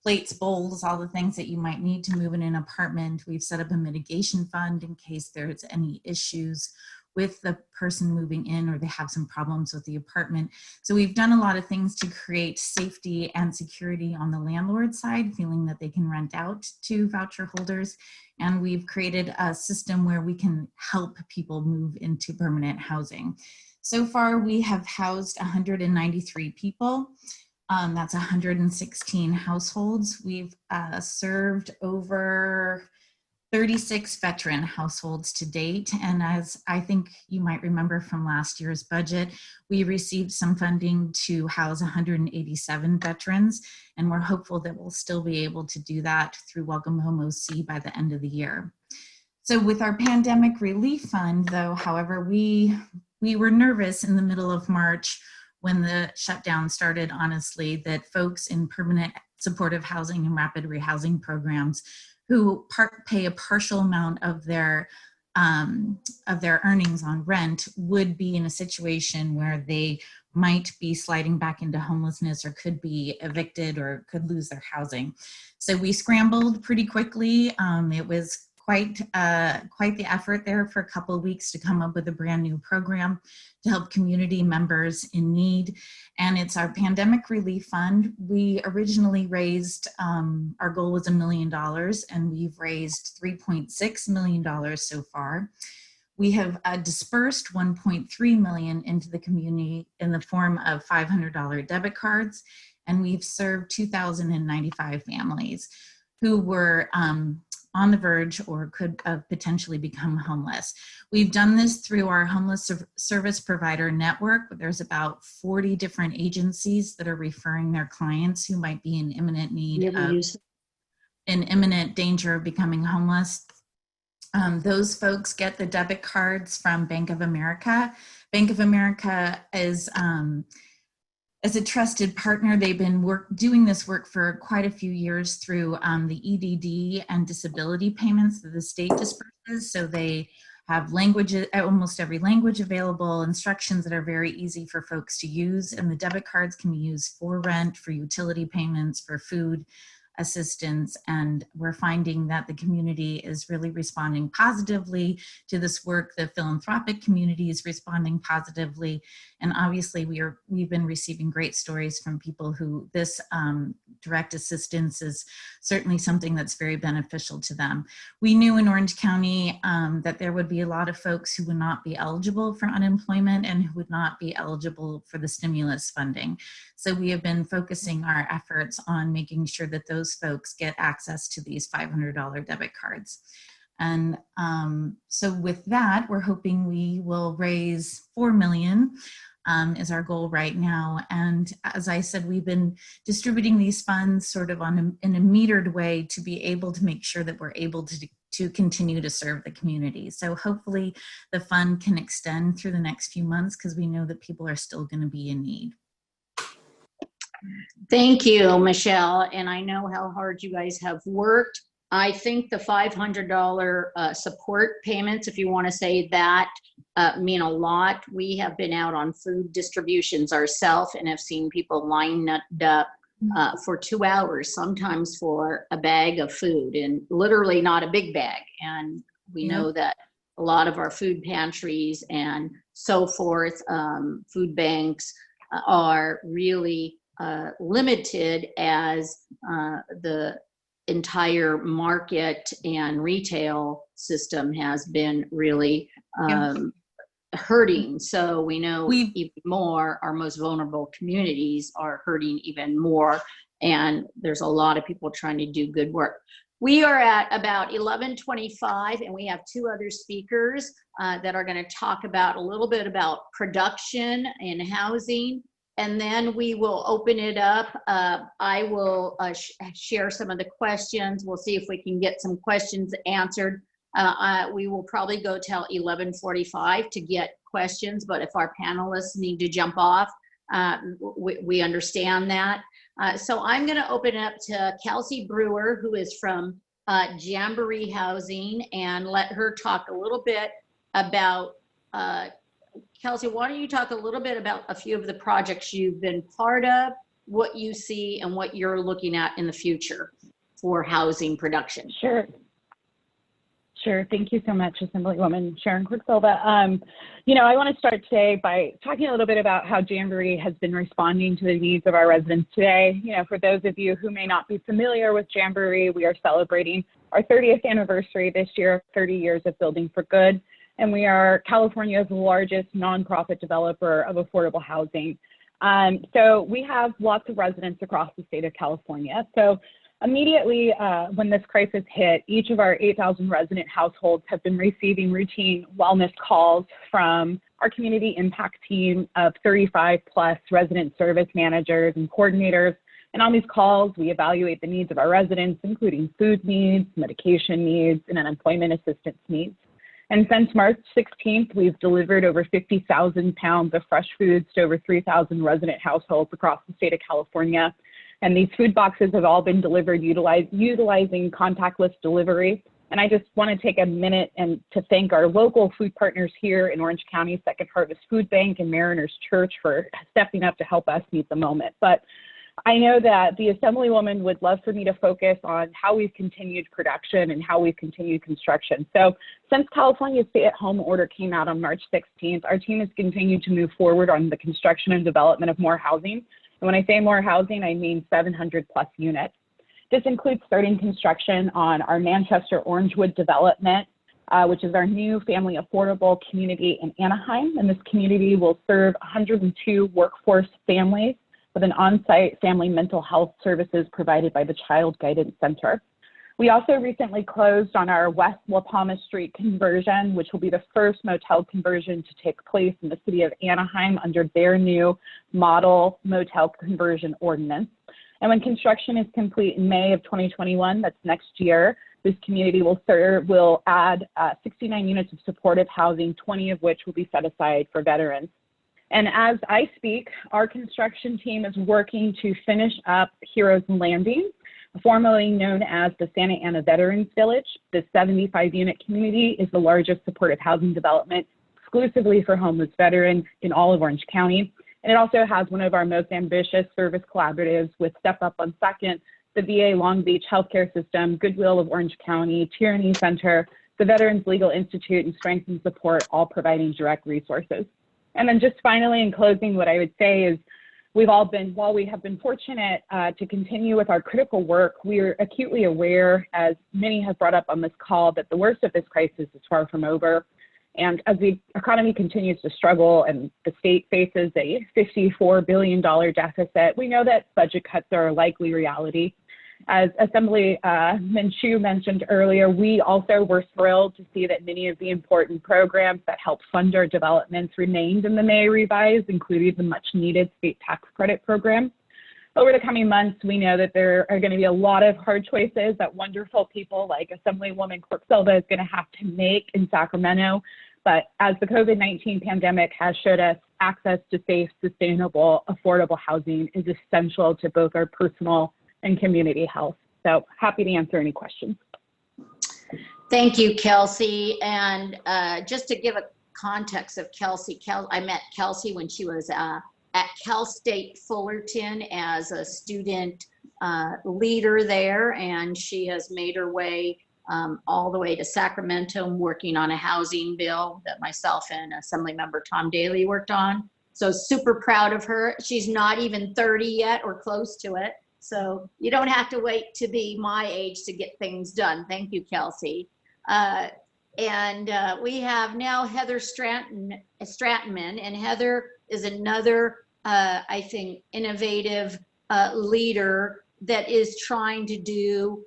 plates, bowls, all the things that you might need to move in an apartment. We've set up a mitigation fund in case there's any issues with the person moving in or they have some problems with the apartment. So we've done a lot of things to create safety and security on the landlord side, feeling that they can rent out to voucher holders. And we've created a system where we can help people move into permanent housing. So far, we have housed 193 people. That's 116 households. We've served over 36 veteran households to date. And as I think you might remember from last year's budget, we received some funding to house 187 veterans. And we're hopeful that we'll still be able to do that through Welcome Home OC by the end of the year. So with our Pandemic Relief Fund, though, however, we were nervous in the middle of March when the shutdown started, honestly, that folks in permanent supportive housing and rapid rehousing programs who pay a partial amount of their earnings on rent would be in a situation where they might be sliding back into homelessness or could be evicted or could lose their housing. So we scrambled pretty quickly. It was quite the effort there for a couple of weeks to come up with a brand new program to help community members in need. And it's our Pandemic Relief Fund. We originally raised, our goal was $1 million, and we've raised $3.6 million so far. We have dispersed $1.3 million into the community in the form of $500 debit cards, and we've served 2,095 families who were on the verge or could potentially become homeless. We've done this through our homeless service provider network. There's about 40 different agencies that are referring their clients who might be in imminent need in imminent danger of becoming homeless. Those folks get the debit cards from Bank of America. Bank of America is as a trusted partner. They've been doing this work for quite a few years through the EDD and disability payments that the state disperses. So they have almost every language available, instructions that are very easy for folks to use. And the debit cards can be used for rent, for utility payments, for food assistance. And we're finding that the community is really responding positively to this work. The philanthropic community is responding positively. And obviously we've been receiving great stories from people who this direct assistance is certainly something that's very beneficial to them. We knew in Orange County that there would be a lot of folks who would not be eligible for unemployment and who would not be eligible for the stimulus funding. So we have been focusing our efforts on making sure that those folks get access to these $500 debit cards. And so with that, we're hoping we will raise $4 million is our goal right now. And as I said, we've been distributing these funds sort of in a metered way to be able to make sure that we're able to continue to serve the community. So hopefully the fund can extend through the next few months because we know that people are still going to be in need. Thank you, Michelle. And I know how hard you guys have worked. I think the $500 support payments, if you want to say that, mean a lot. We have been out on food distributions ourselves and have seen people lined up for 2 hours, sometimes for a bag of food, and literally not a big bag. And we know that a lot of our food pantries and so forth, food banks are really limited as the entire market and retail system has been really hurting. So we know even more, our most vulnerable communities are hurting even more. And there's a lot of people trying to do good work. We are at about 11:25 and we have 2 other speakers that are going to talk about a little bit about production and housing. And then we will open it up. I will share some of the questions. We'll see if we can get some questions answered. We will probably go till 11:45 to get questions, but if our panelists need to jump off, we understand that. So I'm gonna open it up to Kelsey Brewer, who is from Jamboree Housing, and let her talk a little bit about Kelsey, why don't you talk a little bit about a few of the projects you've been part of, what you see and what you're looking at in the future for housing production? Sure. Thank you so much, Assemblywoman Sharon Quirk-Silva. You know, I want to start today by talking a little bit about how Jamboree has been responding to the needs of our residents today. You know, for those of you who may not be familiar with Jamboree, we are celebrating our 30th anniversary this year, 30 years of building for good. And we are California's largest nonprofit developer of affordable housing. So we have lots of residents across the state of California. So immediately when this crisis hit, each of our 8,000 resident households have been receiving routine wellness calls from our community impact team of 35 plus resident service managers and coordinators. And on these calls, we evaluate the needs of our residents, including food needs, medication needs, and unemployment assistance needs. And since March 16th, we've delivered over 50,000 pounds of fresh foods to over 3,000 resident households across the state of California. And these food boxes have all been delivered utilizing contactless delivery. And I just want to take a minute to thank our local food partners here in Orange County, Second Harvest Food Bank and Mariners Church for stepping up to help us meet the moment. But I know that the Assemblywoman would love for me to focus on how we've continued production and how we've continued construction. So since California's stay-at-home order came out on March 16th, our team has continued to move forward on the construction and development of more housing. And when I say more housing, I mean 700 plus units. This includes starting construction on our Manchester Orangewood development, which is our new family affordable community in Anaheim. And this community will serve 102 workforce families with an on-site family mental health services provided by the Child Guidance Center. We also recently closed on our West La Palma Street conversion, which will be the first motel conversion to take place in the city of Anaheim under their new model motel conversion ordinance. And when construction is complete in May of 2021, that's next year, this community will add 69 units of supportive housing, 20 of which will be set aside for veterans. And as I speak, our construction team is working to finish up Heroes Landing, formerly known as the Santa Ana Veterans Village. This 75-unit community is the largest supportive housing development exclusively for homeless veterans in all of Orange County. And it also has one of our most ambitious service collaboratives with Step Up on Second, the VA Long Beach Healthcare System, Goodwill of Orange County, Tyranny Center, the Veterans Legal Institute, and Strength and Support, all providing direct resources. And then just finally in closing, what I would say is while we have been fortunate to continue with our critical work, we are acutely aware, as many have brought up on this call, that the worst of this crisis is far from over. And as the economy continues to struggle and the state faces a $54 billion deficit, we know that budget cuts are a likely reality. As Assemblywoman Chiu mentioned earlier, we also were thrilled to see that many of the important programs that help fund our developments remained in the May revise, including the much needed state tax credit program. Over the coming months, we know that there are going to be a lot of hard choices that wonderful people like Assemblywoman Quirk-Silva is going to have to make in Sacramento. But as the COVID-19 pandemic has showed us, access to safe, sustainable, affordable housing is essential to both our personal and community health. So happy to answer any questions. Thank you, Kelsey. And just to give a context of Kelsey, I met Kelsey when she was at Cal State Fullerton as a student leader there, and she has made her way all the way to Sacramento, working on a housing bill that myself and Assemblymember Tom Daly worked on. So super proud of her. She's not even 30 yet or close to it. So you don't have to wait to be my age to get things done. Thank you, Kelsey. And we have now Heather Strattonman, and Heather is another, I think, innovative leader that is trying to do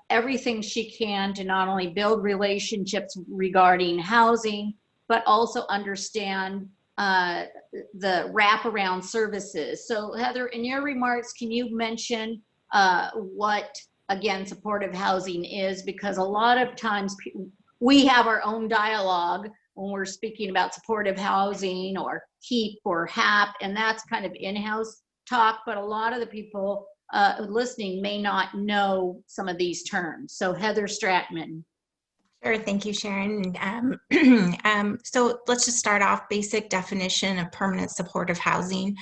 everything she can to not only build relationships regarding housing, but also understand the wraparound services. So Heather, in your remarks, can you mention what, again, supportive housing is? Because a lot of times we have our own dialogue when we're speaking about supportive housing or HEAP or HAP, and that's kind of in-house talk, but a lot of the people listening may not know some of these terms. So Heather Strattonman. Sure, thank you, Sharon. So let's just start off. Basic definition of permanent supportive housing.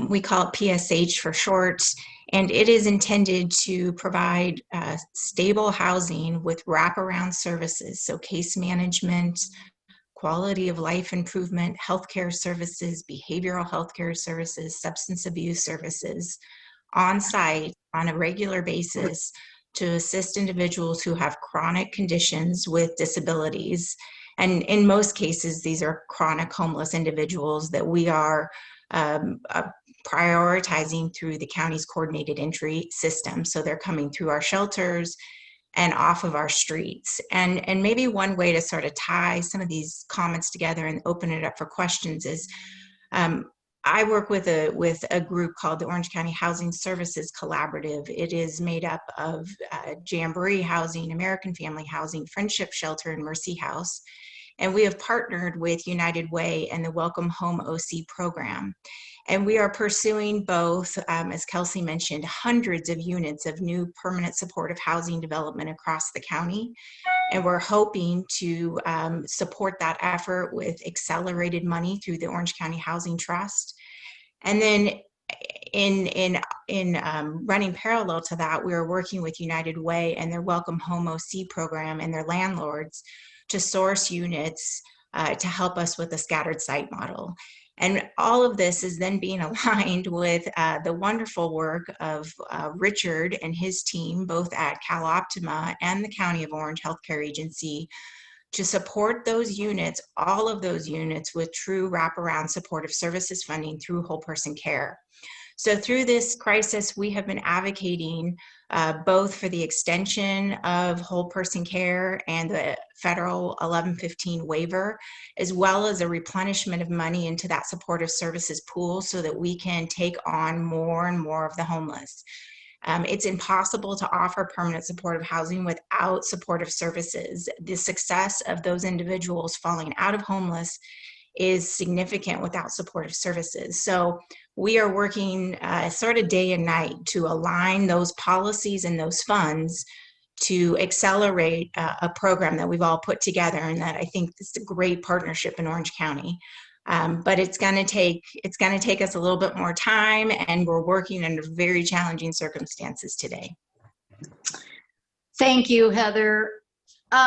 We call it PSH for short, and it is intended to provide stable housing with wraparound services, so case management, quality of life improvement, healthcare services, behavioral healthcare services, substance abuse services on site on a regular basis to assist individuals who have chronic conditions with disabilities. And in most cases, these are chronic homeless individuals that we are prioritizing through the county's coordinated entry system. So they're coming through our shelters and off of our streets. And maybe one way to sort of tie some of these comments together and open it up for questions is, I work with a group called the Orange County Housing Services Collaborative. It is made up of Jamboree Housing, American Family Housing, Friendship Shelter, and Mercy House. And we have partnered with United Way and the Welcome Home OC program. And we are pursuing both, as Kelsey mentioned, hundreds of units of new permanent supportive housing development across the county. And we're hoping to support that effort with accelerated money through the Orange County Housing Trust. And then in running parallel to that, we are working with United Way and their Welcome Home OC program and their landlords to source units to help us with the scattered site model. And all of this is then being aligned with the wonderful work of Richard and his team, both at Cal Optima and the County of Orange Healthcare Agency, to support those units, all of those units, with true wraparound supportive services funding through whole person care. So through this crisis, we have been advocating both for the extension of whole person care and the federal 1115 waiver, as well as a replenishment of money into that supportive services pool so that we can take on more and more of the homeless. It's impossible to offer permanent supportive housing without supportive services. The success of those individuals falling out of homeless is significant without supportive services. So we are working sort of day and night to align those policies and those funds to accelerate a program that we've all put together, and that I think is a great partnership in Orange County. But it's going to take us a little bit more time, and we're working under very challenging circumstances today. Thank you, Heather.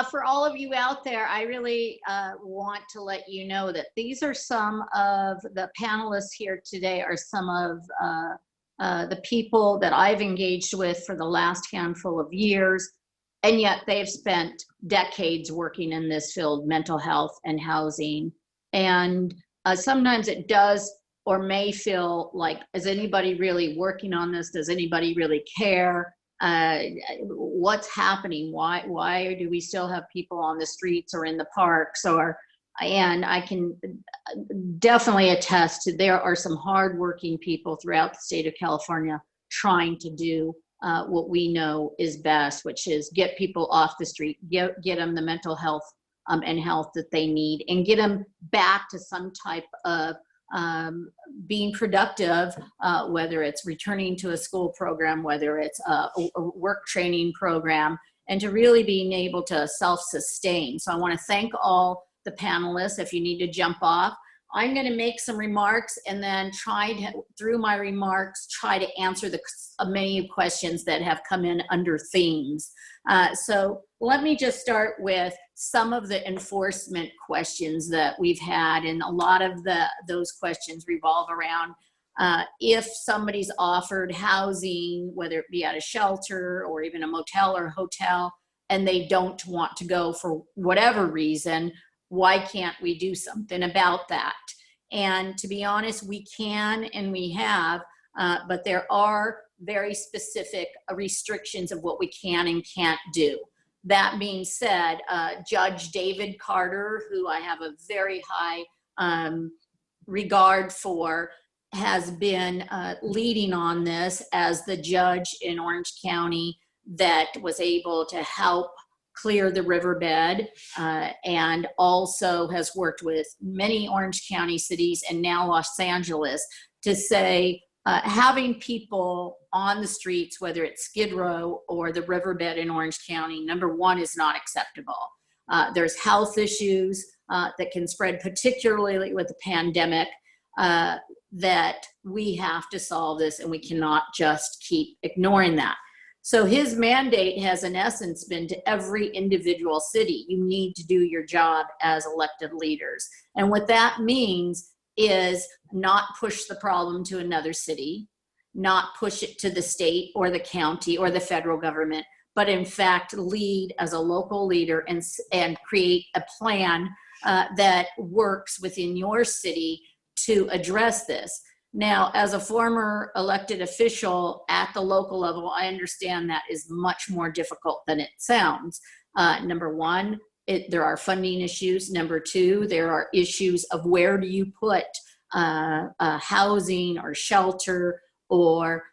For all of you out there, I really want to let you know that these are some of the panelists here today are some of the people that I've engaged with for the last handful of years, and yet they've spent decades working in this field, mental health and housing. And sometimes it does or may feel like, is anybody really working on this? Does anybody really care? What's happening? Why do we still have people on the streets or in the parks? And I can definitely attest to there are some hardworking people throughout the state of California trying to do what we know is best, which is get people off the street, get them the mental health and health that they need, and get them back to some type of being productive, whether it's returning to a school program, whether it's a work training program, and to really being able to self-sustain. So I want to thank all the panelists. If you need to jump off, I'm going to make some remarks and then through my remarks, try to answer the many questions that have come in under themes. So let me just start with some of the enforcement questions that we've had, and a lot of those questions revolve around if somebody's offered housing, whether it be at a shelter or even a motel or hotel, and they don't want to go for whatever reason, why can't we do something about that? And to be honest, we can and we have, but there are very specific restrictions of what we can and can't do. That being said, Judge David Carter, who I have a very high regard for, has been leading on this as the judge in Orange County that was able to help clear the riverbed, and also has worked with many Orange County cities and now Los Angeles to say having people on the streets, whether it's Skid Row or the riverbed in Orange County, number one, is not acceptable. There's health issues that can spread, particularly with the pandemic, that we have to solve this, and we cannot just keep ignoring that. So his mandate has in essence been to every individual city, you need to do your job as elected leaders. And what that means is not push the problem to another city, not push it to the state or the county or the federal government, but in fact lead as a local leader and create a plan that works within your city to address this. Now, as a former elected official at the local level, I understand that is much more difficult than it sounds. Number one, there are funding issues. Number two, there are issues of where do you put housing or shelter or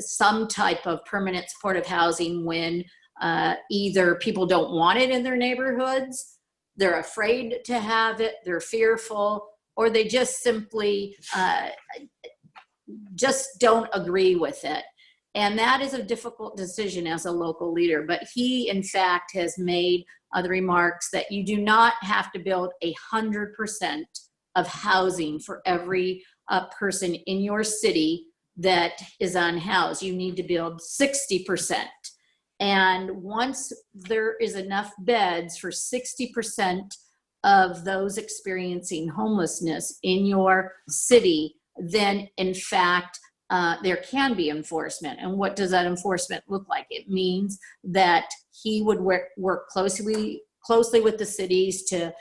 some type of permanent supportive housing when either people don't want it in their neighborhoods, they're afraid to have it, they're fearful, or they just simply just don't agree with it. And that is a difficult decision as a local leader. But he, in fact, has made the remarks that you do not have to build 100% of housing for every person in your city that is unhoused. You need to build 60%. And once there is enough beds for 60% of those experiencing homelessness in your city, then in fact, there can be enforcement. And what does that enforcement look like? It means that he would work closely with the cities to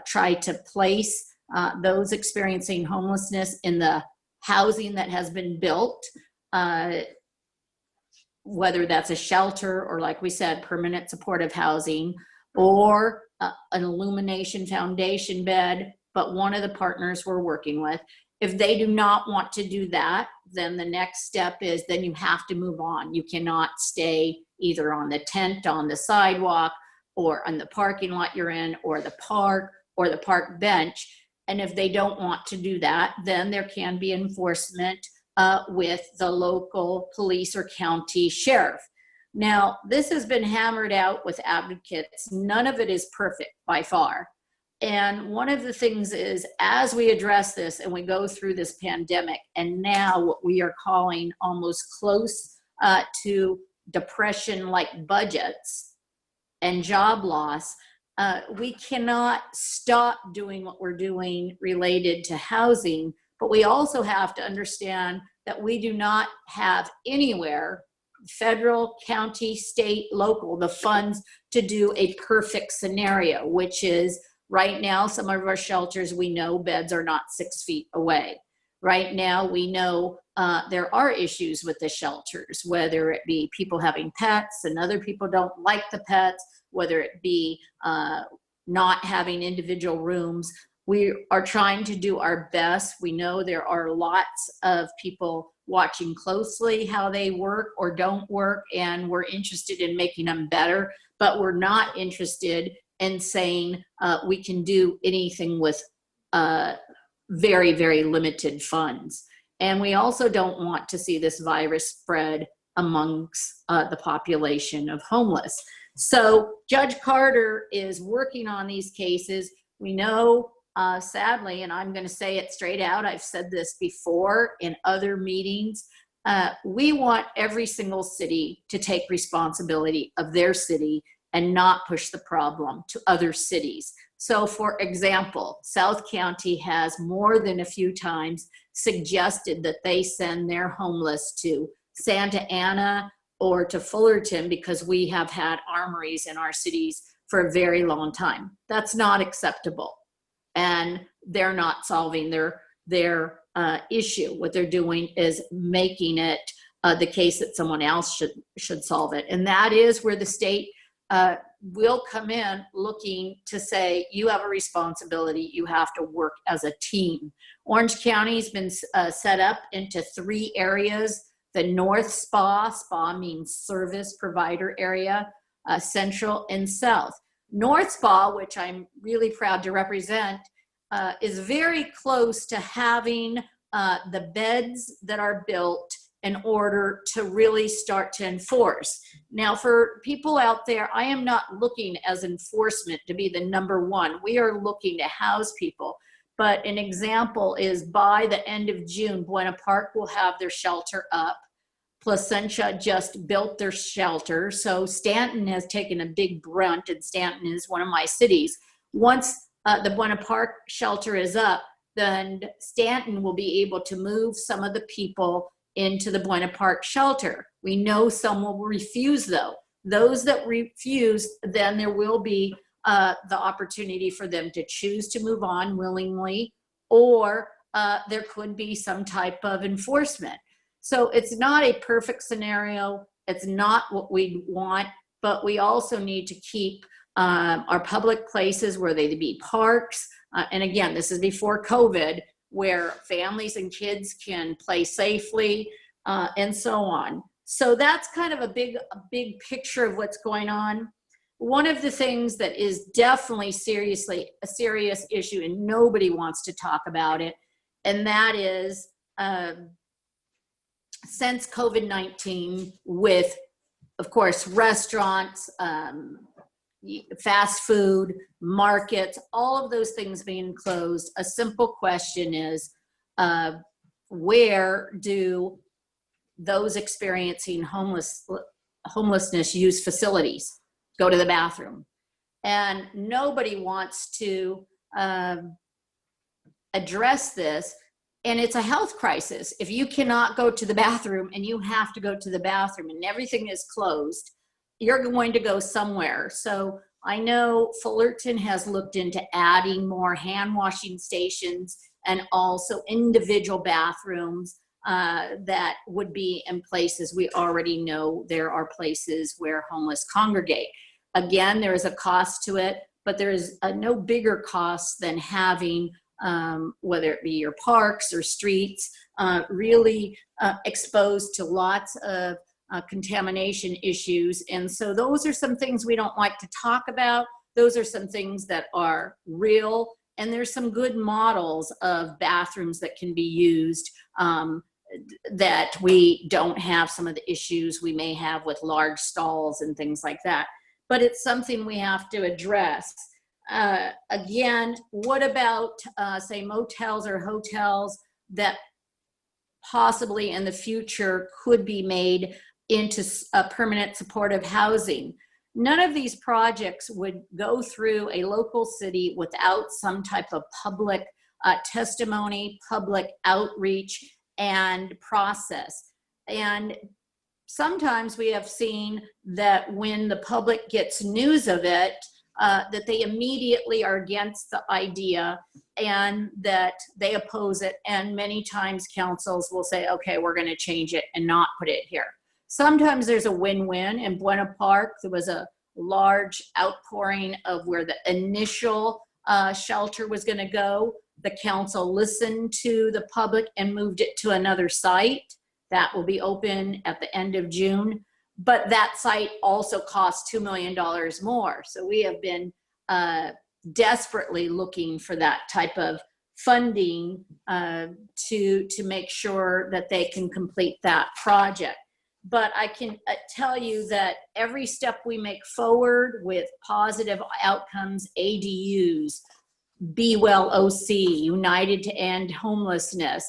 try to place those experiencing homelessness in the housing that has been built, whether that's a shelter or, like we said, permanent supportive housing, or an illumination foundation bed, but one of the partners we're working with. If they do not want to do that, then the next step is then you have to move on. You cannot stay either on the tent, on the sidewalk, or on the parking lot you're in, or the park, or the park bench. And if they don't want to do that, then there can be enforcement with the local police or county sheriff. Now, this has been hammered out with advocates. None of it is perfect by far. And one of the things is, as we address this and we go through this pandemic, and now what we are calling almost close to depression-like budgets, and job loss, we cannot stop doing what we're doing related to housing, but we also have to understand that we do not have anywhere, federal, county, state, local, the funds to do a perfect scenario, which is right now, some of our shelters, we know beds are not 6 feet away. Right now, we know there are issues with the shelters, whether it be people having pets and other people don't like the pets, whether it be not having individual rooms. We are trying to do our best. We know there are lots of people watching closely how they work or don't work, and we're interested in making them better, but we're not interested in saying we can do anything with very, very limited funds. And we also don't want to see this virus spread amongst the population of homeless. So Judge Carter is working on these cases. We know, sadly, and I'm going to say it straight out, I've said this before in other meetings, we want every single city to take responsibility of their city and not push the problem to other cities. So for example, South County has more than a few times suggested that they send their homeless to Santa Ana or to Fullerton because we have had armories in our cities for a very long time. That's not acceptable. And they're not solving their issue. What they're doing is making it the case that someone else should solve it. And that is where the state will come in looking to say, you have a responsibility, you have to work as a team. Orange County's been set up into 3 areas. The North SPA means service provider area, Central and South. North SPA, which I'm really proud to represent, is very close to having the beds that are built in order to really start to enforce. Now, for people out there, I am not looking as enforcement to be the #1. We are looking to house people. But an example is by the end of June, Buena Park will have their shelter up. Placentia just built their shelter. So Stanton has taken a big brunt, and Stanton is one of my cities. Once the Buena Park shelter is up, then Stanton will be able to move some of the people into the Buena Park shelter. We know some will refuse though. Those that refuse, then there will be the opportunity for them to choose to move on willingly, or there could be some type of enforcement. So it's not a perfect scenario. It's not what we want, but we also need to keep our public places, where they be parks. And again, this is before COVID, where families and kids can play safely and so on. So that's kind of a big picture of what's going on. One of the things that is definitely a serious issue, and nobody wants to talk about it, and that is since COVID-19, with, of course, restaurants, fast food, markets, all of those things being closed, a simple question is, where do those experiencing homelessness use facilities? Go to the bathroom. And nobody wants to address this. And it's a health crisis. If you cannot go to the bathroom and you have to go to the bathroom and everything is closed, you're going to go somewhere. So I know Fullerton has looked into adding more hand washing stations and also individual bathrooms that would be in places. We already know there are places where homeless congregate. Again, there is a cost to it, but there is no bigger cost than having whether it be your parks or streets, really exposed to lots of contamination issues. And so those are some things we don't like to talk about. Those are some things that are real. And there's some good models of bathrooms that can be used that we don't have some of the issues we may have with large stalls and things like that. But it's something we have to address. Again, what about, say, motels or hotels that possibly in the future could be made into permanent supportive housing? None of these projects would go through a local city without some type of public testimony, public outreach, and process. And sometimes we have seen that when the public gets news of it, that they immediately are against the idea and that they oppose it. And many times councils will say, okay, we're going to change it and not put it here. Sometimes there's a win-win. In Buena Park, there was a large outpouring of where the initial shelter was going to go. The council listened to the public and moved it to another site that will be open at the end of June. But that site also costs $2 million more. So we have been desperately looking for that type of funding to make sure that they can complete that project. But I can tell you that every step we make forward with positive outcomes, ADUs, Be Well OC, United to End Homelessness,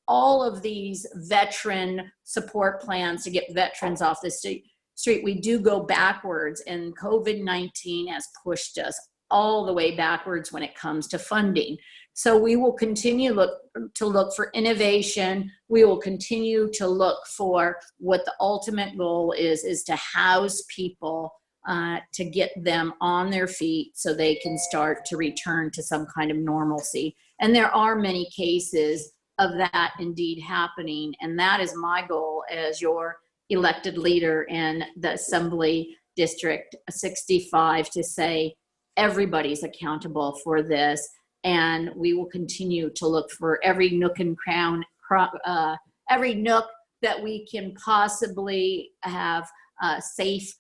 all of these veteran support plans to get veterans off the street, we do go backwards, and COVID-19 has pushed us all the way backwards when it comes to funding. So we will continue to look for innovation. We will continue to look for what the ultimate goal is to house people, to get them on their feet so they can start to return to some kind of normalcy. And there are many cases of that indeed happening. And that is my goal as your elected leader in the Assembly District 65, to say everybody's accountable for this. And we will continue to look for every nook and every nook that we can possibly have safe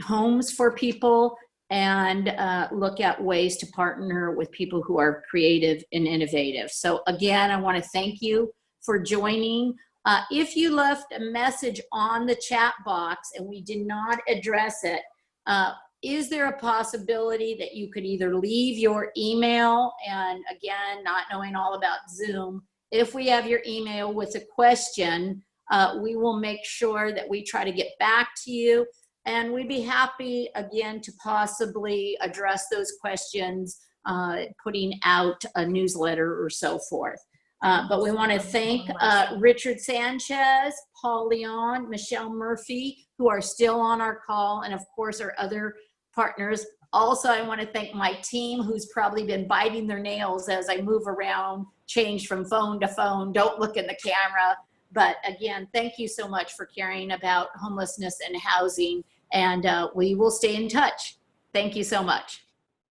homes for people, and look at ways to partner with people who are creative and innovative. So again, I want to thank you for joining. If you left a message on the chat box and we did not address it, is there a possibility that you could either leave your email, and again, not knowing all about Zoom, if we have your email with a question, we will make sure that we try to get back to you. And we'd be happy, again, to possibly address those questions, putting out a newsletter or so forth. But we want to thank Richard Sanchez, Paul Leon, Michelle Murphy, who are still on our call, and of course our other partners. Also, I want to thank my team, who's probably been biting their nails as I move around, change from phone to phone, don't look in the camera. But again, thank you so much for caring about homelessness and housing, and we will stay in touch. Thank you so much.